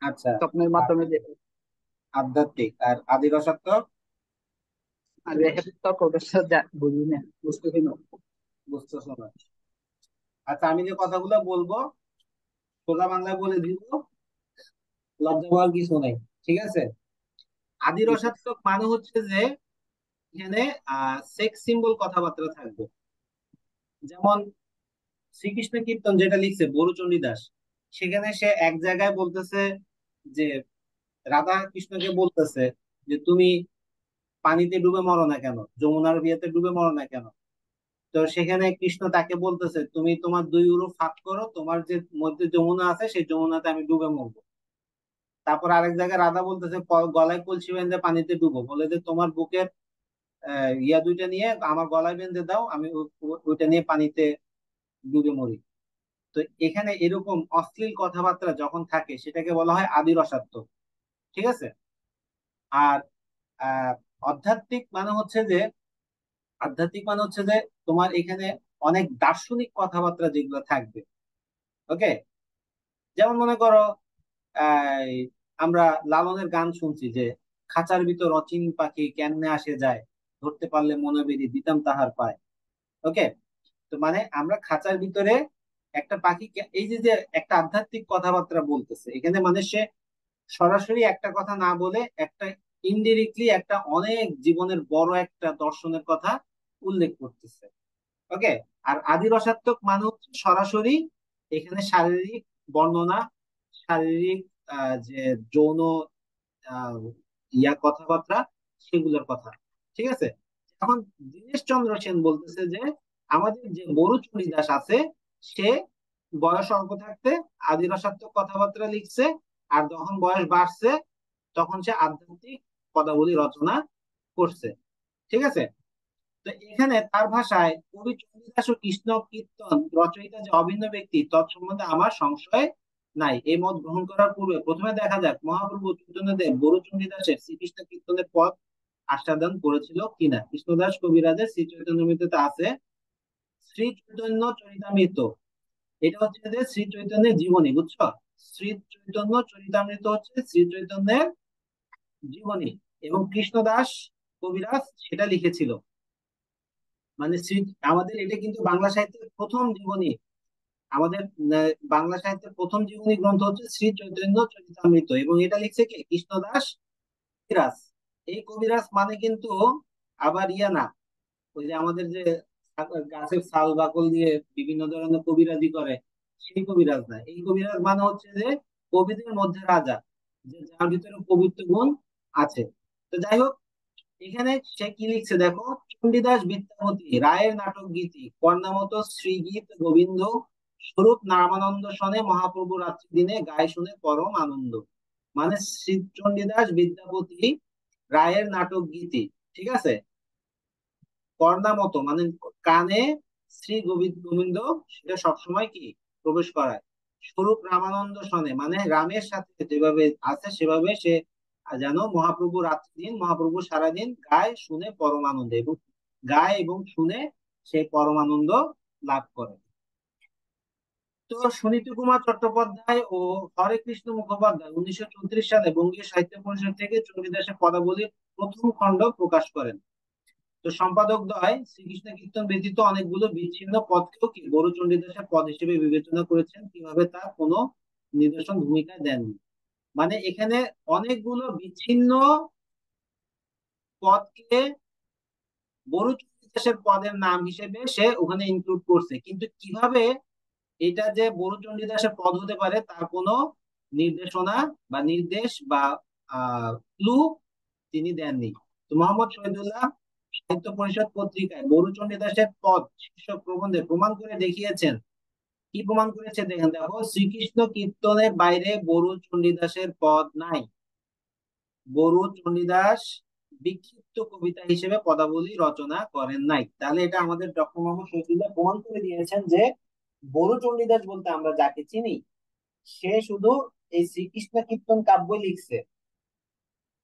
আচ্ছা। স্বপ্নের আর মাধ্যমে যে আধ্যাত্মিক আর আদিরসাত্মক আদিবাসী ওটা বুঝি না, বুঝতেছি না। বুঝতেছো না? আচ্ছা, আমি যে কথাগুলো বলবো সোজা বাংলায় বলে দিব, লজ্জা পাওয়ার কিছু নেই। ঠিক আছে? ঠিক আছে। আদিরসাত্মক মানে হচ্ছে যে এখানে সেক্স সিম্বল কথাবার্তা থাকবে। যেমন শ্রীকৃষ্ণ কীর্তন যেটা লিখছে বরুচণ্ডী দাস, সেখানে সে এক জায়গায় বলতেছে যে রাধা কৃষ্ণকে বলতেছে যে তুমি পানিতে ডুবে মরো না কেন, যমুনার বিয়েতে ডুবে মরো না কেন। তো সেখানে কৃষ্ণ তাকে বলতেছে তুমি তোমার দুই উরু ফাঁক করো, তোমার যে মধ্যে যমুনা আছে সেই যমুনাতে আমি ডুবে মরবো। তারপর আরেক জায়গায় রাধা বলতেছে গলায় কলসি বেঁধে পানিতে ডুবো, বলে যে তোমার বুকের ইয়া দুইটা নিয়ে আমার গলায় বেঁধে দাও, আমি ওইটা নিয়ে পানিতে ডুবে মরি। তো এখানে এরকম অশ্লীল কথাবার্তা যখন থাকে সেটাকে বলা হয় আদি রসাত্ম। ঠিক আছে? আর আহ আধ্যাত্মিক মানে হচ্ছে যে আধ্যাত্মিক মানে হচ্ছে যে তোমার এখানে অনেক দার্শনিক কথাবার্তা যেগুলো থাকবে। ওকে? যেমন মনে করো আহ আমরা লালনের গান শুনছি যে খাঁচার ভিতর অচিন পাখি কেমনে আসে যায়, ধরতে পারলে মনে বেরি দিতাম তাহার পায়। ওকে? তো মানে আমরা খাঁচার ভিতরে একটা পাখি এই যে যে একটা আধ্যাত্মিক কথাবার্তা বলতেছে এখানে, মানে সে সরাসরি একটা কথা না বলে একটা ইনডিরেক্টলি একটা অনেক জীবনের বড় একটা দর্শনের কথা উল্লেখ করতেছে। ওকে? আর আদি রসাত্মক মানে হচ্ছে সরাসরি এখানে শারীরিক বর্ণনা, শারীরিক যে যৌন আহ কথাবার্তা, সেগুলোর কথা। ঠিক আছে? এখন দীনেশ চন্দ্র সেন বলতেছে যে আমাদের যে মরুচরী দাস আছে সে বয়স অল্প থাকতে আদিরসাত্মক কথাবার্তা লিখছে, আর যখন বয়স বাড়ছে তখন সে আধ্যাত্মিক পদাবলী রচনা করছে। ঠিক আছে? তো এখানে তার ভাষায় কবি চণ্ডীদাস ও কৃষ্ণ কীর্তন রচয়িতা যে অভিন্ন ব্যক্তি তৎসম্বন্ধে আমার সংশয় নাই। এই মত গ্রহণ করার পূর্বে প্রথমে দেখা যাক মহাপ্রভু চৈতন্যদেব বড় চণ্ডীদাসের শ্রীকৃষ্ণ কীর্তনের পদ আস্বাদন করেছিল কিনা। কৃষ্ণদাস কবিরাজের শ্রী চৈতন্যমৃততে আছে শ্রী চৈতন্য চরিতামৃত। এটা হচ্ছে যে শ্রী চৈতন্যের জীবনী, বুঝছো? শ্রী চৈতন্য চরিতামৃত হচ্ছে শ্রী চৈতন্যের জীবনী, এবং কৃষ্ণদাস কবিরাজ সেটা লিখেছিল। মানে শ্রী আমাদের এটা কিন্তু বাংলা সাহিত্যের প্রথম জীবনী। আমাদের বাংলা সাহিত্যের প্রথম জীবনী গ্রন্থ হচ্ছে শ্রী চৈতন্য চরিতামৃত, এবং এটা লিখছে কে? কৃষ্ণদাস কবিরাজ। এই কবিরাজ মানে কিন্তু আবার ইয়া না, ওই যে আমাদের যে গাছের ছাল বাকল দিয়ে বিভিন্ন ধরনের কবিরাজি করে সেই কবিরাজ না। এই কবিরাজ মানে হচ্ছে যে কবিদের মধ্যে রাজা, যে যার ভিতরে কবিত্ব গুণ আছে। তো যাই হোক, এখানে সে কি লিখছে দেখো, চণ্ডীদাস বিদ্যাপতি রায়ের নাটক গীতি কর্ণামত শ্রীগীত গোবিন্দ স্বরূপ নামানন্দ সনে মহাপ্রভু রাত্রি দিনে গায়ে শুনে পরম আনন্দ। মানে শ্রী চণ্ডীদাস বিদ্যাপতি রায়ের নাটক গীতি, ঠিক আছে, কর্ণামত মানে কানে, শ্রী গোবিন্দ সেটা সবসময় কি প্রবেশ করায়। স্বরূপ রামানন্দ সনে মানে রামের সাথে যেভাবে আছে সেভাবে সে যেন মহাপ্রভু রাত্রি দিন মহাপ্রভু সারাদিন গায় শুনে পরমানন্দ, এবং গায় এবং শুনে সে পরমানন্দ লাভ করে। তো সুনীতি কুমার চট্টোপাধ্যায় ও হরে কৃষ্ণ মুখোপাধ্যায় 1934 সালে বঙ্গীয় সাহিত্য পরিষদ থেকে চণ্ডীদাসের পদাবলীর প্রথম খণ্ড প্রকাশ করেন। তো সম্পাদক দ্বয় শ্রীকৃষ্ণ কীর্তন ব্যতীত অনেকগুলো বিচ্ছিন্ন পদকেও কি বড় চণ্ডীদাসের পদ হিসেবে বিবেচনা করেছেন, কিভাবে তা কোনো নিদর্শন ভূমিকা দেননি। মানে এখানে অনেকগুলো বিচ্ছিন্ন পদকে বড় চণ্ডীদাসের পদের নাম হিসেবে সে ওখানে ইনক্লুড করছে, কিন্তু কিভাবে এটা যে বড় চণ্ডীদাসের পদ হতে পারে তার কোনো নির্দেশনা বা নির্দেশ বা ক্লু তিনি দেননি। তো মোহাম্মদ শহীদুল্লাহ সাহিত্য পরিষদ পত্রিকায় বরু চণ্ডীদাসের পদ শীর্ষক প্রবন্ধে প্রমাণ করে দেখিয়েছেন। কি প্রমাণ করেছে দেখেন, দেখো, শ্রীকৃষ্ণ কীর্তনের বাইরে বরু চণ্ডীদাসের পদ নাই। বরু চণ্ডীদাস বিক্ষিপ্ত কবিতা হিসেবে পদাবলী রচনা করেন নাই। তাহলে এটা আমাদের ডক্টর মোহাম্মদ শহীদুল্লাহ প্রমাণ করে দিয়েছেন যে বরু চণ্ডীদাস বলতে আমরা যাকে চিনি, সে শুধু এই শ্রীকৃষ্ণ কীর্তন কাব্যই লিখছে।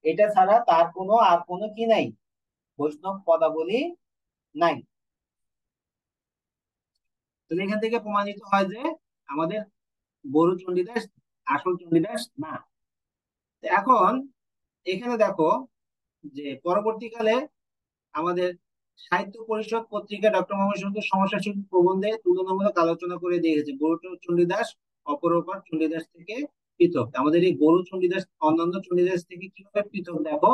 এটা ছাড়া তার কোনো আর কোনো কি নাই, বৈষ্ণব পদাবলী নাই। তো এখান থেকে প্রমাণিত হয় যে আমাদের বরু চণ্ডীদাস আসল চণ্ডীদাস না। এখন এখানে দেখো যে পরবর্তীকালে আমাদের সাহিত্য পরিষদ পত্রিকা ডক্টর মোহাম্মদ শহীদুল্লাহ সমস্যা শিল্প প্রবন্ধে তুলনামূলক আলোচনা করে দিয়েছে বরু চণ্ডীদাস অপরূপার চণ্ডীদাস থেকে পৃথক। আমাদের এই বরু চণ্ডীদাস অন্যান্য চণ্ডীদাস থেকে কিভাবে পৃথক দেখো।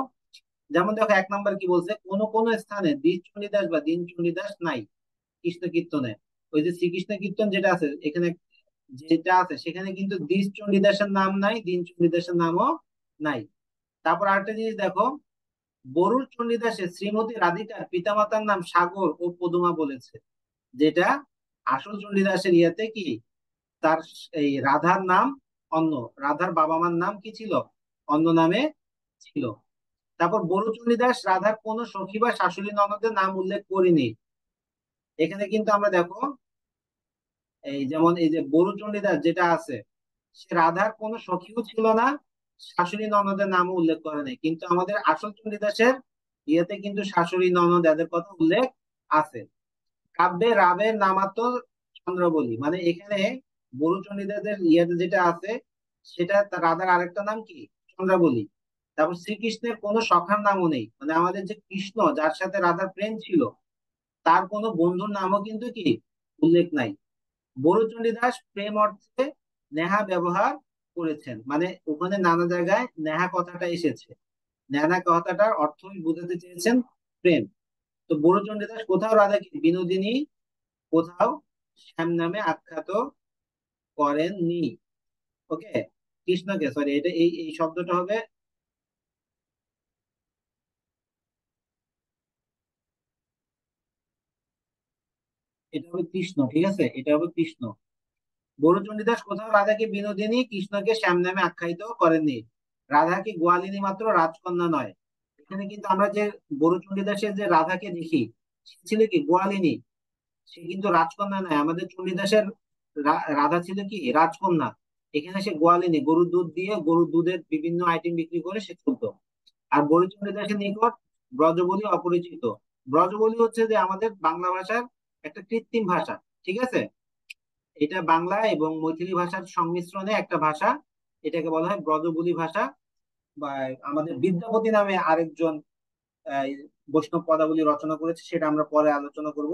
যেমন দেখো, 1 নম্বর কি বলছে, কোন কোন স্থানে দ্বিজ চণ্ডীদাস বা দীন চণ্ডীদাস নাই কৃষ্ণ কীর্তনে। ওই যে শ্রীকৃষ্ণ কীর্তন যেটা আছে এখানে, যেটা আছে সেখানে কিন্তু দ্বিজ চণ্ডীদাসের নাম নাই, দীন চণ্ডীদাসের নামও নাই। তারপর আরেকটা জিনিস দেখো, বরুর চণ্ডীদাসে শ্রীমতী রাধিকার পিতামাতার নাম সাগর ও পদুমা বলেছে, যেটা আসল চণ্ডীদাসের ইয়েতে কি তার এই রাধার নাম অন্য, রাধার বাবা মার নাম কি ছিল, অন্য নামে ছিল। তারপর বরু চণ্ডীদাস রাধার কোন সখী বা শাশুড়ি ননদের নাম উল্লেখ করিনি। এখানে কিন্তু আমরা দেখো, এই যেমন এই যে বরু চণ্ডীদাস যেটা আছে, সে রাধার কোনো সখীও ছিল না, শাশুড়ি ননদের নামও উল্লেখ করে নাই। কিন্তু আমাদের আসল চণ্ডীদাসের ইয়েতে কিন্তু শাশুড়ি ননদ এদের কথা উল্লেখ আছে। কাব্যে রাবের নামাত্ম চন্দ্রবলী, মানে এখানে বরু চণ্ডীদাসের ইয়েতে যেটা আছে সেটা রাধার আরেকটা নাম কি, চন্দ্রাবলী। তারপর শ্রীকৃষ্ণের কোনো সখার নামও নেই, মানে আমাদের যে কৃষ্ণ যার সাথে রাধার প্রেম ছিল তার কোনো বন্ধুর নামও কিন্তু কি উল্লেখ নাই। বরুচণ্ডী দাস প্রেম অর্থে নেহা ব্যবহার করেছেন, মানে ওখানে নানা জায়গায় নেহা কথাটা এসেছে, নেহা কথাটার অর্থই বোঝাতে চেয়েছেন প্রেম। তো বরুচণ্ডী দাস কোথাও রাধাকে বিনোদিনী, কোথাও শ্যাম নামে আখ্যাত করেননি। ওকে, কৃষ্ণকে, সরি, এটা এই এই শব্দটা হবে, এটা হবে কৃষ্ণ, ঠিক আছে, এটা হবে কৃষ্ণ। বরুচণ্ডীদাস কোথাও রাধাকে বিনোদিনী, কৃষ্ণকে শ্যাম নামে আখ্যায়িত করেননি। রাধাকে গোয়ালিনী মাত্র, রাজকন্যা নয়। এখানে কিন্তু আমরা যে বরুচণ্ডীদাসের যে রাধাকে দেখি, সে ছিল কি গোয়ালিনী, সে কিন্তু রাজকন্যা নয়। আমাদের চণ্ডীদাসের রাধা ছিল কি রাজকন্যা। এখানে সে গোয়ালিনী, গরুর দুধ দিয়ে গরুর দুধের বিভিন্ন আইটেম বিক্রি করে সে চলতো। আর বরুচণ্ডীদাসের নিকট ব্রজবলি অপরিচিত। ব্রজবলি হচ্ছে যে আমাদের বাংলা ভাষার একটা কৃত্রিম ভাষা, ঠিক আছে। এটা বাংলা এবং মৈথিলি ভাষার সংমিশ্রণে একটা ভাষা, এটাকে বলা হয় ব্রজবুলি ভাষা। বা আমাদের বিদ্যাপতি নামে আরেকজন আহ, বৈষ্ণব পদাবলী রচনা করেছে, সেটা আমরা পরে আলোচনা করব।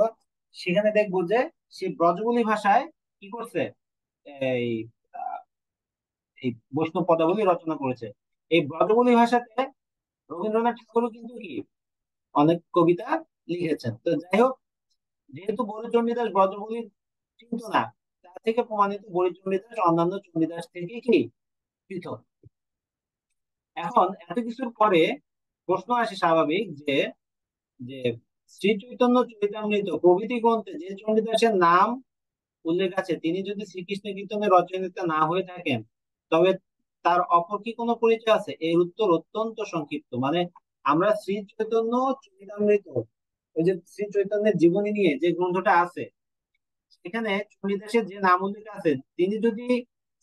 সেখানে দেখবো যে সে ব্রজবুলি ভাষায় কি করছে, এই আহ, এই বৈষ্ণব পদাবলী রচনা করেছে। এই ব্রজবুলি ভাষাতে রবীন্দ্রনাথ ঠাকুরও কিন্তু কি অনেক কবিতা লিখেছেন। তো যাই হোক, যেহেতু বরুচণ্ডীদাস ব্রজবুলি চিন্ত না, তা থেকে প্রমাণিত বরুচণ্ডীদাস অন্যান্য চণ্ডীদাস থেকে কি পৃথক। এখন এত কিছুর পরে প্রশ্ন আসে স্বাভাবিক যে যে শ্রী চৈতন্য চরিতামৃত প্রভৃতি গ্রন্থে যে চণ্ডীদাসের নাম উল্লেখ আছে, তিনি যদি শ্রীকৃষ্ণ কীর্তনের রচয়িতা না হয়ে থাকেন, তবে তার অপর কি কোনো পরিচয় আছে? এর উত্তর অত্যন্ত সংক্ষিপ্ত। মানে আমরা শ্রী চৈতন্য চরিতামৃত, ওই যে শ্রী চৈতন্যের জীবনী নিয়ে যে গ্রন্থটা আছে, সেখানে চণ্ডীদাসের যে নাম উল্লেখ আছে, তিনি যদি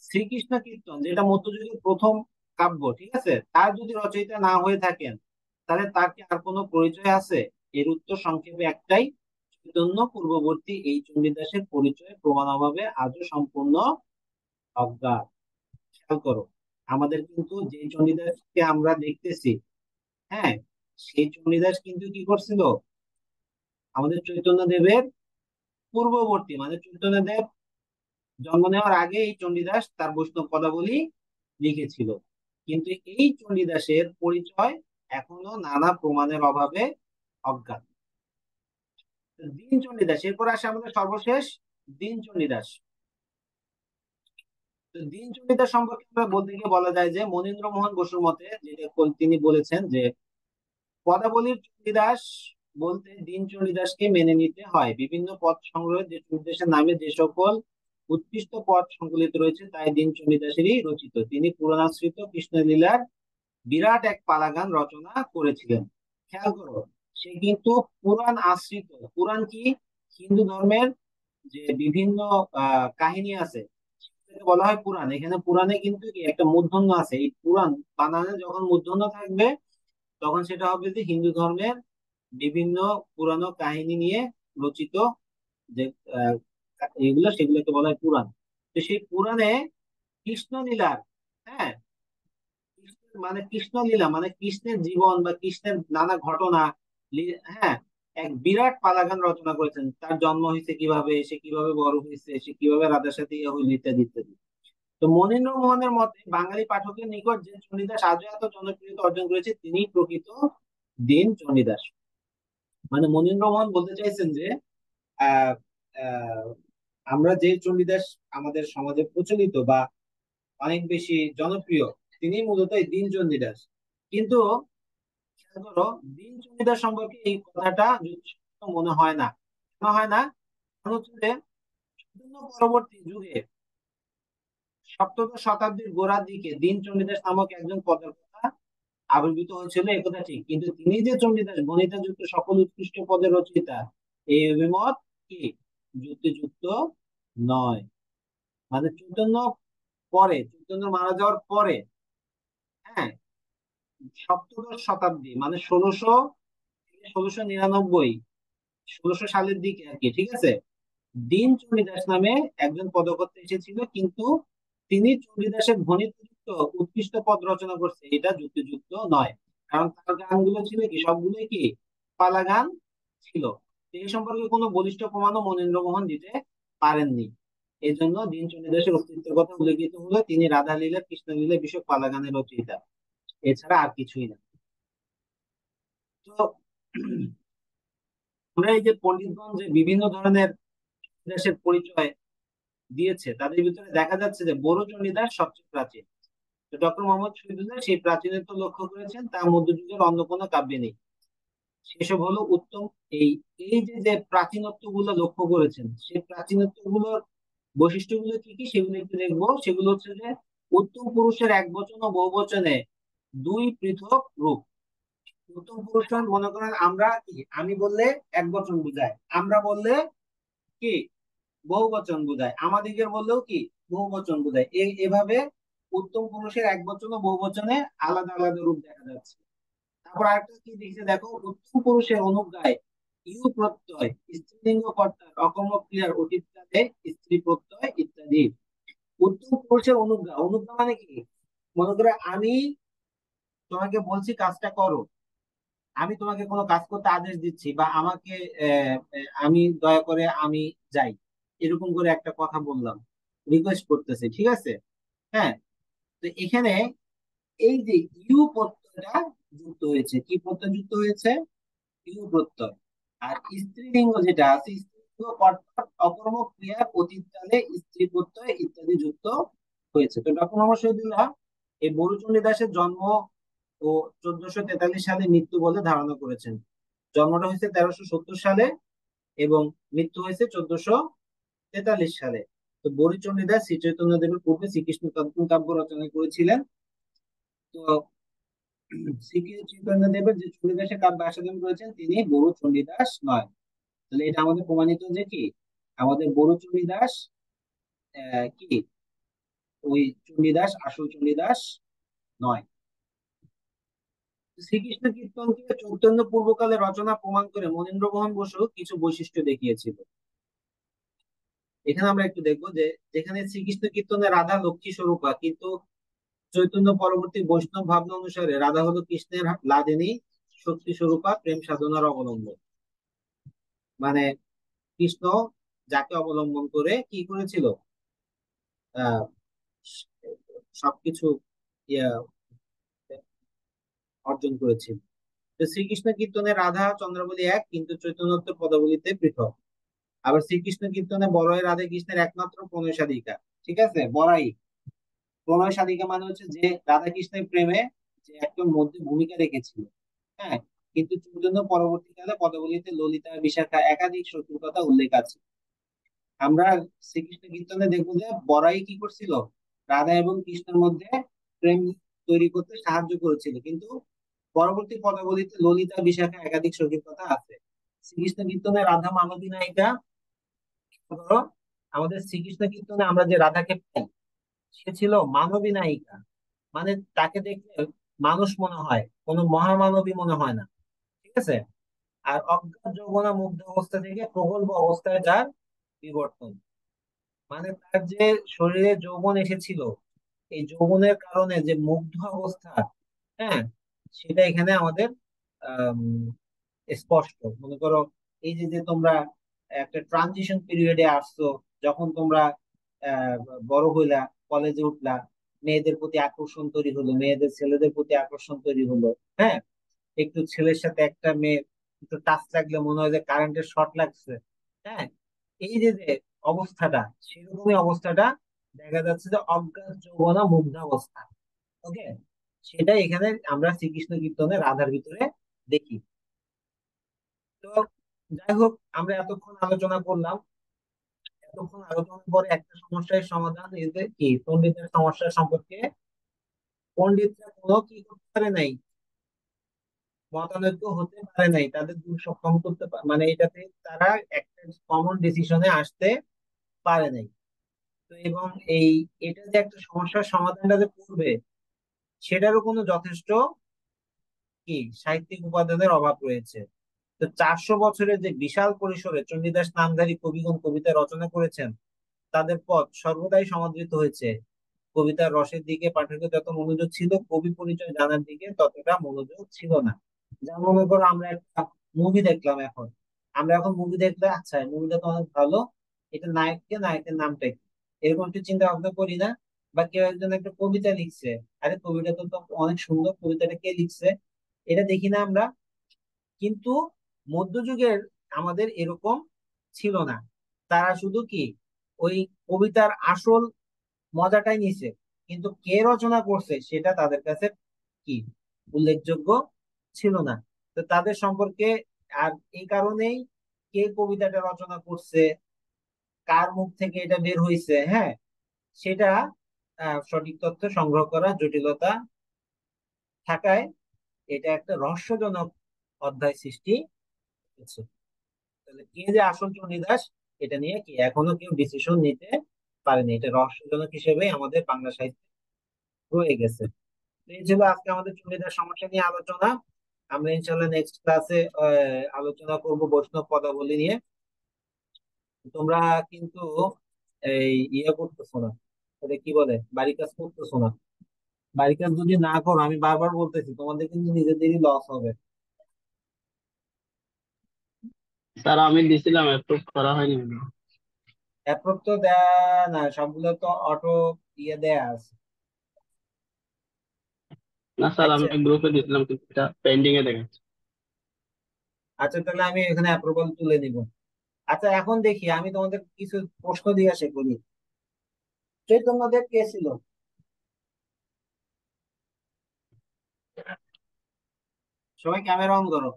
শ্রীকৃষ্ণ কীর্তন, যেটা মধ্যযুগের প্রথম কাব্য, ঠিক আছে, তার যদি রচয়িতা না হয়ে থাকেন, তাহলে তার কি আর কোনো পরিচয় আছে? এর উত্তর সংক্ষেপে একটাই, চৈতন্য পূর্ববর্তী এই চণ্ডীদাসের পরিচয় প্রমাণ অভাবে আজও সম্পূর্ণ অজ্ঞাত। খেয়াল করো, আমাদের কিন্তু যে চণ্ডীদাসকে আমরা দেখতেছি, হ্যাঁ, সেই চণ্ডীদাস কিন্তু কি করছিল, আমাদের চৈতন্য দেবের পূর্ববর্তী, মানে চৈতন্য দেব জন্ম নেওয়ার আগে এই চণ্ডীদাস তার বৈষ্ণব পদাবলী লিখেছিল। কিন্তু এই চণ্ডীদাসের পরিচয় এখনো নানা প্রমাণের অভাবে অজ্ঞাত। দীন চণ্ডীদাস, এরপর আসে আমাদের সর্বশেষ দীন চণ্ডীদাস। তো দীন চণ্ডীদাস সম্পর্কে আমরা বলতে গিয়ে বলা যায় যে মনীন্দ্র মোহন বসুর মতে, যেটা তিনি বলেছেন যে পদাবলীর চণ্ডীদাস বলতে দিন চণ্ডীদাসকে মেনে নিতে হয়। বিভিন্ন পদ সংগ্রহে যে চণ্ডীদাসের নামে যে সকল উৎকৃষ্ট পদ সংকলিত রয়েছে তাই দিন চণ্ডীদাসেরই রচিত। তিনি পুরাণাশ্রিত কৃষ্ণলীলার বিরাট এক পালাগান রচনা করেছিলেন। খেয়াল করো, সে কিন্তু পুরাণ আশ্রিত। পুরাণ কি? হিন্দু ধর্মের যে বিভিন্ন কাহিনী আছে সেটাকে বলা হয় পুরাণ। এখানে পুরাণে কিন্তু কি একটা মূর্ধন্য আছে, এই পুরাণ বানানে যখন মূর্ধন্য থাকবে তখন সেটা হবে যে হিন্দু ধর্মের বিভিন্ন পুরানো কাহিনী নিয়ে রচিত যে আহ, এগুলো, সেগুলোকে বলা হয় পুরাণ। তো সেই পুরাণে কৃষ্ণলীলার, হ্যাঁ, মানে কৃষ্ণলীলা মানে কৃষ্ণের জীবন বা কৃষ্ণের নানা ঘটনা, হ্যাঁ, এক বিরাট পালাগান রচনা করেছেন। তার জন্ম হয়েছে কিভাবে, সে কিভাবে বড় হয়েছে, সে কিভাবে রাজার সাথে ইয়ে হইল, ইত্যাদি ইত্যাদি। তো মনীন্দ্র মোহনের মতে বাঙালি পাঠকের নিকট যে চণ্ডীদাস আজও এত জনপ্রিয়তা অর্জন করেছে তিনি প্রকৃত দিন চণ্ডীদাস। মানে মনীন্দ্র মোহন বলতে চাইছেন যে আহ আহ আমরা যে চণ্ডীদাস আমাদের সমাজে প্রচলিত বা অনেক বেশি জনপ্রিয়, তিনি মূলত এই দিন চণ্ডীদাস। কিন্তু খেয়াল করো, দিন চণ্ডীদাস সম্পর্কে এই কথাটা যুক্তিসঙ্গত মনে হয় না। কেন হয় না? কারণ হচ্ছে যে পরবর্তী যুগে সপ্তদশ শতাব্দীর গোড়ার দিকে দিন চণ্ডীদাস নামক একজন পদের কথা আবির্ভূত হয়েছিল, একথা ঠিক, কিন্তু তিনি যে চণ্ডীদাস গণিতাযুক্ত সকল উৎকৃষ্ট পদের রচয়িতা এই অভিমত কি যুক্তিযুক্ত নয়। মানে চৈতন্য পরে, চৈতন্য মারা যাওয়ার পরে, হ্যাঁ, সপ্তদশ শতাব্দী মানে 1600 থেকে 1699, 1600 সালের দিকে আর কি, ঠিক আছে, দিন চণ্ডীদাস নামে একজন পদকর্তা এসেছিল, কিন্তু তিনি চণ্ডীদাসের ধ্বনিযুক্ত উৎকৃষ্ট পদ রচনা করছে এটা যুক্তিযুক্ত নয়। কারণ তার গানগুলো ছিল কি, সবগুলোই কি পালা গান ছিল। তো এই সম্পর্কে কোনো বলিষ্ঠ প্রমাণও মনীন্দ্র মোহন দিতে পারেননি। এই জন্য দিন চণ্ডীদাসের অস্তিত্বের কথা উল্লেখিত হলো তিনি রাধা লীলা কৃষ্ণ লীলা বিষয়ক পালা গানের রচয়িতা, এছাড়া আর কিছুই না। তো আমরা এই যে পণ্ডিতগণ যে বিভিন্ন ধরনের দেশের পরিচয় দিয়েছে তাদের ভিতরে দেখা যাচ্ছে যে বড় চণ্ডীদাস সবচেয়ে প্রাচীন। তো ডক্টর মোহাম্মদ শহীদুল্লাহ সেই প্রাচীনত্ব লক্ষ্য করেছেন, তার মধ্যযুগের অন্য কোনো কাব্যে নেই। সেসব হলো উত্তম। এই এই যে যে প্রাচীনত্ব গুলো লক্ষ্য করেছেন, সেই প্রাচীনত্ব গুলোর বৈশিষ্ট্যগুলো কি কি সেগুলো একটু দেখবো। সেগুলো হচ্ছে যে উত্তম পুরুষের এক বচন ও বহু বচনে দুই পৃথক রূপ। উত্তম পুরুষ মনে করেন আমরা কি, আমি বললে এক বচন বুঝায়, আমরা বললে কি বহু বচন বোঝায়, আমাদিগের বললেও কি বহু বচন বোঝায়। এভাবে উত্তম পুরুষের এক বচন ও বহু বচনে আলাদা আলাদা রূপ দেখা যাচ্ছে। তারপর আরেকটা কি দেখছে দেখো, উত্তম পুরুষের অনুজ্ঞায় ইউ প্রত্যয়, স্ত্রীলিঙ্গ কর্তার অকর্মক ক্রিয়ার অতীত কালে স্ত্রী প্রত্যয় ইত্যাদি। উত্তম পুরুষের অনুজ্ঞা, অনুজ্ঞা মানে কি, মনে করে আমি তোমাকে বলছি কাজটা করো, আমি তোমাকে কোনো কাজ করতে আদেশ দিচ্ছি বা আমাকে আমি দয়া করে আমি যাই, এরকম করে একটা কথা বললাম, রিকোয়েস্ট করতেছি, ঠিক আছে, হ্যাঁ। তো এখানে এই যে ইউ প্রত্যয়টা যুক্ত হয়েছে, কি প্রত্যয় যুক্ত হয়েছে? ইউ প্রত্যয়। আর স্ত্রীলিঙ্গ যেটা আছে, স্ত্রীলিঙ্গ অর্থাৎ অকর্মক ক্রিয়ার অতীতকালে স্ত্রী প্রত্যয় ইত্যাদি যুক্ত হয়েছে। তো ডক্টর মোহাম্মদ শহীদুল্লাহ এই বরুচণ্ডী দাসের জন্ম ও 1443 সালে মৃত্যু বলে ধারণা করেছেন। জন্মটা হয়েছে 1370 সালে এবং মৃত্যু হয়েছে 1443 সালে। তো বরিচণ্ডী দাস শ্রী চৈতন্য দেবের পূর্বে শ্রীকৃষ্ণ কাব্য রচনা করেছিলেন। তো শ্রী চৈতন্য দেবের যে চণ্ডীদাসের কাব্য আস্বাদন করেছেন তিনি বড়ু চণ্ডীদাস নয়। তাহলে এটা আমাদের প্রমাণিত যে কি আমাদের বড়ু চণ্ডীদাস কি ওই চণ্ডীদাস আসল চণ্ডীদাস নয়। শ্রীকৃষ্ণ কীর্তনকে চৈতন্য পূর্বকালে রচনা প্রমাণ করে মনীন্দ্রমোহন বসু কিছু বৈশিষ্ট্য দেখিয়েছিল। এখানে আমরা একটু দেখবো যে যেখানে শ্রীকৃষ্ণ কীর্তনে রাধা লক্ষ্মী স্বরূপা, কিন্তু চৈতন্য পরবর্তী বৈষ্ণব ভাবনা অনুসারে রাধা হলো কৃষ্ণের লাদিনী শক্তি স্বরূপা, প্রেম সাধনার অবলম্বন। মানে কৃষ্ণ যাকে অবলম্বন করে কি করেছিল, আহ সবকিছু ইয়া অর্জন করেছিল। তো শ্রীকৃষ্ণ কীর্তনে রাধা চন্দ্রাবলী এক, কিন্তু চৈতন্যত্ব পদাবলীতে পৃথক। আবার শ্রীকৃষ্ণ কীর্তনে বড়াই রাধা কৃষ্ণের একমাত্র প্রণয় সাধিকা, ঠিক আছে, বড়াই প্রণয় সাধিকা মানে হচ্ছে যে রাধা কৃষ্ণের প্রেমে যে একজন মধ্যে ভূমিকা রেখেছিল, হ্যাঁ, কিন্তু চৈতন্য পরবর্তীকালে পদাবলীতে ললিতা বিশাখা একাধিক সখীর কথা উল্লেখ আছে। আমরা শ্রীকৃষ্ণ কীর্তনে দেখবো যে বড়াই কি করছিল, রাধা এবং কৃষ্ণের মধ্যে প্রেম তৈরি করতে সাহায্য করেছিল, কিন্তু পরবর্তী পদাবলীতে ললিতা বিশাখা একাধিক সখীর কথা আছে। শ্রীকৃষ্ণ কীর্তনে রাধা মানবী নায়িকা। ধরো, আমাদের শ্রীকৃষ্ণ কীর্তনে আমরা যে রাধাকে পাই, সে ছিল মানবী নায়িকা। মানে তাকে দেখলে মানুষ মনে হয়, কোনো মহামানবী মনে হয় না। ঠিক আছে। আর অজ্ঞাত যৌবনা মুগ্ধ অবস্থা থেকে প্রগল্ভ অবস্থায় যার বিবর্তন, মানে তার যে শরীরে যৌবন এসেছিল, এই যৌবনের কারণে যে মুগ্ধ অবস্থা, হ্যাঁ, সেটা এখানে আমাদের আহ স্পষ্ট। মনে করো, এই যে যে তোমরা একটা ট্রানজিশন পিরিয়ডে আসছো, যখন তোমরা আহ বড় হইলা, কলেজে উঠলা, মেয়েদের প্রতি আকর্ষণ তৈরি হলো, মেয়েদের ছেলেদের প্রতি আকর্ষণ তৈরি হলো, হ্যাঁ, একটু ছেলের সাথে একটা মেয়ে একটু টাচ লাগলে মনে হয় যে কারেন্টের শর্ট লাগছে, হ্যাঁ, এই যে যে অবস্থাটা, সেরকমই অবস্থাটা দেখা যাচ্ছে যে অজ্ঞাত যৌবনা মুগ্ধাবস্থা। ওকে, সেটা এখানে আমরা শ্রীকৃষ্ণ কীর্তনে রাধার ভিতরে দেখি। তো যাই হোক, আমরা এতক্ষণ আলোচনা করলাম। এতক্ষণ আলোচনার পরে একটা সমস্যার সমাধান, এই যে কি পণ্ডিতের সমস্যা সম্পর্কে পণ্ডিতরা কোনো কি করতে পারে নাই, মতানৈক্য হতে পারে নাই, তাদের দূর সক্ষম করতে মানে এটাতে তারা একটা কমন ডিসিশনে আসতে পারে নাই। তো এবং এই এটা যে একটা সমস্যার সমাধানটা যে করবে, সেটারও কোনো যথেষ্ট কি সাহিত্যিক উপাদানের অভাব রয়েছে। তো 400 বছরের যে বিশাল পরিসরে চণ্ডীদাস নামধারী কবিগণ কবিতা রচনা করেছেন, তাদের পথ সর্বদাই সমাদৃত হয়েছে। কবিতার রসের দিকে পাঠকের যত মনোযোগ ছিল, কবি পরিচয় জানার দিকে ততটা মনোযোগ ছিল না। যেমন মনে করো, আমরা একটা মুভি দেখলাম এখন, আমরা এখন মুভি দেখলে আচ্ছা মুভিটা তো অনেক ভালো, এটা নায়ককে, নায়কের নামটা কি, এরকম একটু চিন্তা ভাবনা করি না? বা কেউ একজন একটা কবিতা লিখছে, আরে কবিতা তো অনেক সুন্দর, কবিতাটা কে লিখছে, এটা দেখি না আমরা? কিন্তু মধ্যযুগের আমাদের এরকম ছিল না। তারা শুধু কি ওই কবিতার আসল মজাটাই নিছে, কিন্তু কে রচনা করছে সেটা তাদের কাছে কি উল্লেখযোগ্য ছিল না। তো তাদের সম্পর্কে, আর এই কারণেই কে কবিতাটা রচনা করছে, কার মুখ থেকে এটা বের হয়েছে, হ্যাঁ, সেটা সঠিক তথ্য সংগ্রহ করা জটিলতা থাকায় এটা একটা রহস্যজনক অধ্যায় সৃষ্টি হয়েছে। তাহলে কে যে আসল চণ্ডীদাস, এটা নিয়ে কি এখনো কেউ ডিসিশন নিতে পারেনি, এটা রহস্যজনক হিসেবে আমাদের বাংলা সাহিত্যে রয়ে গেছে। তো এই ছিল আজকে আমাদের চণ্ডীদাস সমস্যা নিয়ে আলোচনা। আমরা ইনশাল্লাহ নেক্সট ক্লাসে আলোচনা করব বৈষ্ণব পদাবলী নিয়ে। তোমরা কিন্তু এই ইয়ে করতেছো না, এটা কি বলে, বাড়ি কাজ করতেছো না। বাড়ি কাজ যদি না করো, আমি বারবার বলতেছি, তোমাদের কিন্তু নিজেদেরই লস হবে। স্যার আমি দিছিলাম, অ্যাপ্রুভ করা হয়নি মনে হয়। অ্যাপ্রুভ তো দেয়া না, সবগুলো তো অটো ইয়ে দেয়া আছে। না স্যার, আচ্ছা, আমি গ্রুপে দিছিলাম কিন্তু এটা পেন্ডিং এ দেখাচ্ছে। আচ্ছা, তাহলে আমি এখানে অ্যাপ্রুভাল তুলে নিব। আচ্ছা, এখন দেখি আমি তোমাদের কিছু প্রশ্ন জিজ্ঞাসা করি। চৈতন্যদেব কে ছিল? সবাই ক্যামেরা অন করো।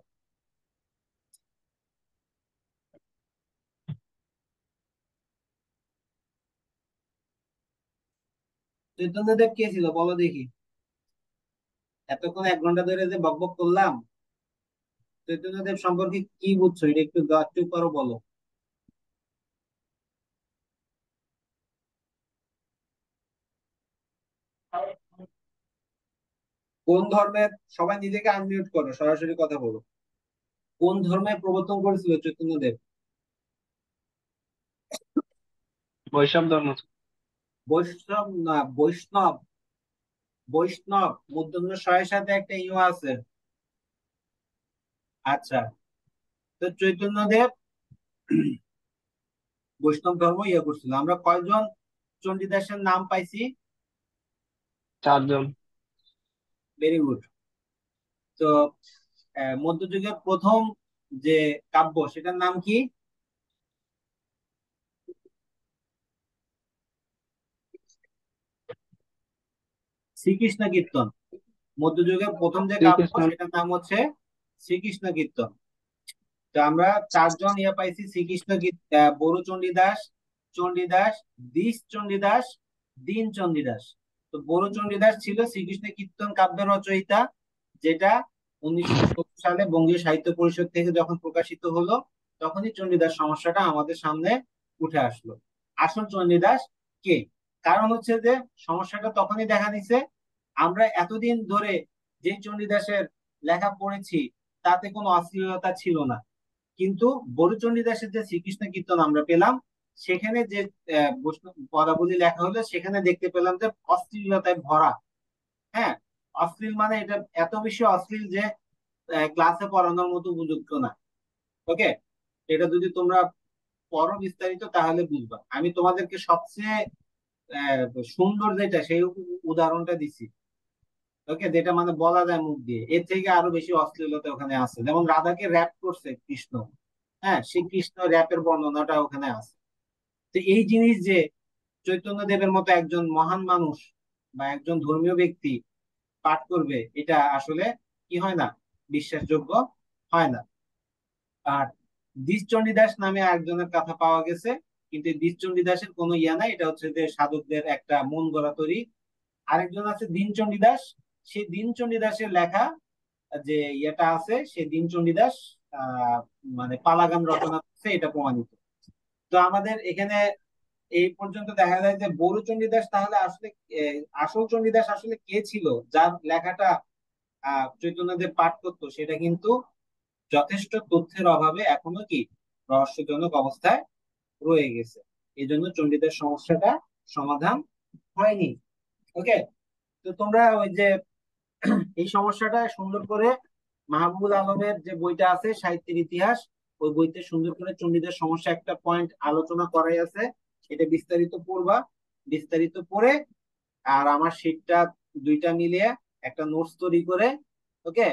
চৈতন্যদেব কে ছিল বলো দেখি। এতক্ষণ 1 ঘন্টা ধরে যে বকবক করলাম, চৈতন্যদেব সম্পর্কে কি বুঝছো এটা একটু একটু করো বলো। কোন ধর্মের, সবাই নিজেকে আনমিউট করো, সরাসরি কথা বলো। কোন ধর্মের প্রবর্তন করেছিল চৈতন্যদেব? বৈষ্ণব ধর্ম। বৈষ্ণব না, বৈষ্ণব। বৈষ্ণব মূর্ধন্য ষয়ের সাথে একটা ইউ আছে। আচ্ছা, তো চৈতন্যদেব বৈষ্ণব ধর্ম ইয়ে করছিল। আমরা কয়জন চণ্ডীদাসের নাম পাইছি? 4 জন। Very good. তো মধ্যযুগের প্রথম যে কাব্য, সেটার নাম কি? শ্রীকৃষ্ণ কীর্তন। মধ্যযুগের প্রথম যে কাব্য, শ্রীকৃষ্ণ। সেটার নাম হচ্ছে শ্রীকৃষ্ণ কীর্তন। তো আমরা চারজন পাইছি, শ্রীকৃষ্ণ বড়ু চণ্ডীদাস, চণ্ডীদাস, দ্বিজ চণ্ডীদাস, দীন চণ্ডীদাস। তো বড়ু চণ্ডীদাস ছিল শ্রীকৃষ্ণ কীর্তন কাব্যের রচয়িতা, যেটা 1970 সালে বঙ্গীয় সাহিত্য পরিষদ থেকে যখন প্রকাশিত হলো, তখনই চণ্ডীদাস সমস্যাটা আমাদের সামনে উঠে আসলো। আসল চণ্ডীদাস কে? কারণ হচ্ছে যে সমস্যাটা তখনই দেখা দিছে, আমরা এতদিন ধরে যে চণ্ডীদাসের লেখা পড়েছি তাতে কোনো অশ্লীলতা ছিল না, কিন্তু বড়ু চণ্ডীদাসের যে শ্রীকৃষ্ণ কীর্তন আমরা পেলাম, সেখানে যে পদাবলী লেখা হলো, সেখানে দেখতে পেলাম যে অশ্লীলতায় ভরা। হ্যাঁ, অশ্লীল মানে এটা এত বেশি অশ্লীল যে ক্লাসে পড়ানোর মতো উপযুক্ত না। ওকে, এটা যদি তোমরা পড়ো বিস্তারিত তাহলে বুঝবা। আমি তোমাদেরকে সবচেয়ে আহ, সুন্দর যেটা সেই উদাহরণটা দিছি। ওকে, যেটা মানে বলা যায় মুখ দিয়ে, এর থেকে আরো বেশি অশ্লীলতা ওখানে আছে। যেমন রাধাকে র্যাপ করছে কৃষ্ণ, হ্যাঁ, সেই কৃষ্ণ র্যাপের বর্ণনাটা ওখানে আছে। তো এই জিনিস যে চৈতন্য দেবের মতো একজন মহান মানুষ বা একজন ধর্মীয় ব্যক্তি পাঠ করবে, এটা আসলে কি হয় না, বিশ্বাসযোগ্য হয় না। আর দ্বিজ চণ্ডীদাস নামে একজনের কথা পাওয়া গেছে, কিন্তু এই দ্বিজ চণ্ডীদাসের কোনো ইয়া নাই, এটা হচ্ছে যে সাধকদের একটা মন গড়া তৈরি। আরেকজন আছে দীন চণ্ডীদাস, সেই দীন চণ্ডীদাসের লেখা যে ইয়েটা আছে, সেই দীন চণ্ডীদাস আহ মানে পালাগান রচনা করছে, এটা প্রমাণিত। তো আমাদের এখানে এই পর্যন্ত দেখা যায় যে বড়ু চণ্ডীদাস তাহলে আসলে আসল চণ্ডীদাস আসলে কে ছিল, যার লেখাটা চৈতন্যদেব পাঠ করতো, সেটা কিন্তু যথেষ্ট তথ্যের অভাবে এখনো কি রহস্যজনক অবস্থায় রয়ে গেছে। এই জন্য চণ্ডীদাস সমস্যাটা সমাধান হয়নি। ওকে, তো তোমরা ওই যে এই সমস্যাটা সুন্দর করে মাহবুবুল আলমের যে বইটা আছে সাহিত্যের ইতিহাস, ওই বইতে সুন্দর করে চণ্ডীদাস সমস্যা একটা পয়েন্ট আলোচনা করাই আছে, এটা বিস্তারিত পড়বা। বিস্তারিত পড়ে আর আমার শিটটা দুইটা মিলিয়ে একটা নোটস তৈরি করে, ওকে,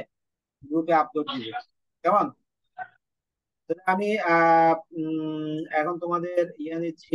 গ্রুপে আপলোড দিবে। কেমন? তো আমি এখন তোমাদের ইয়ে নিচ্ছি।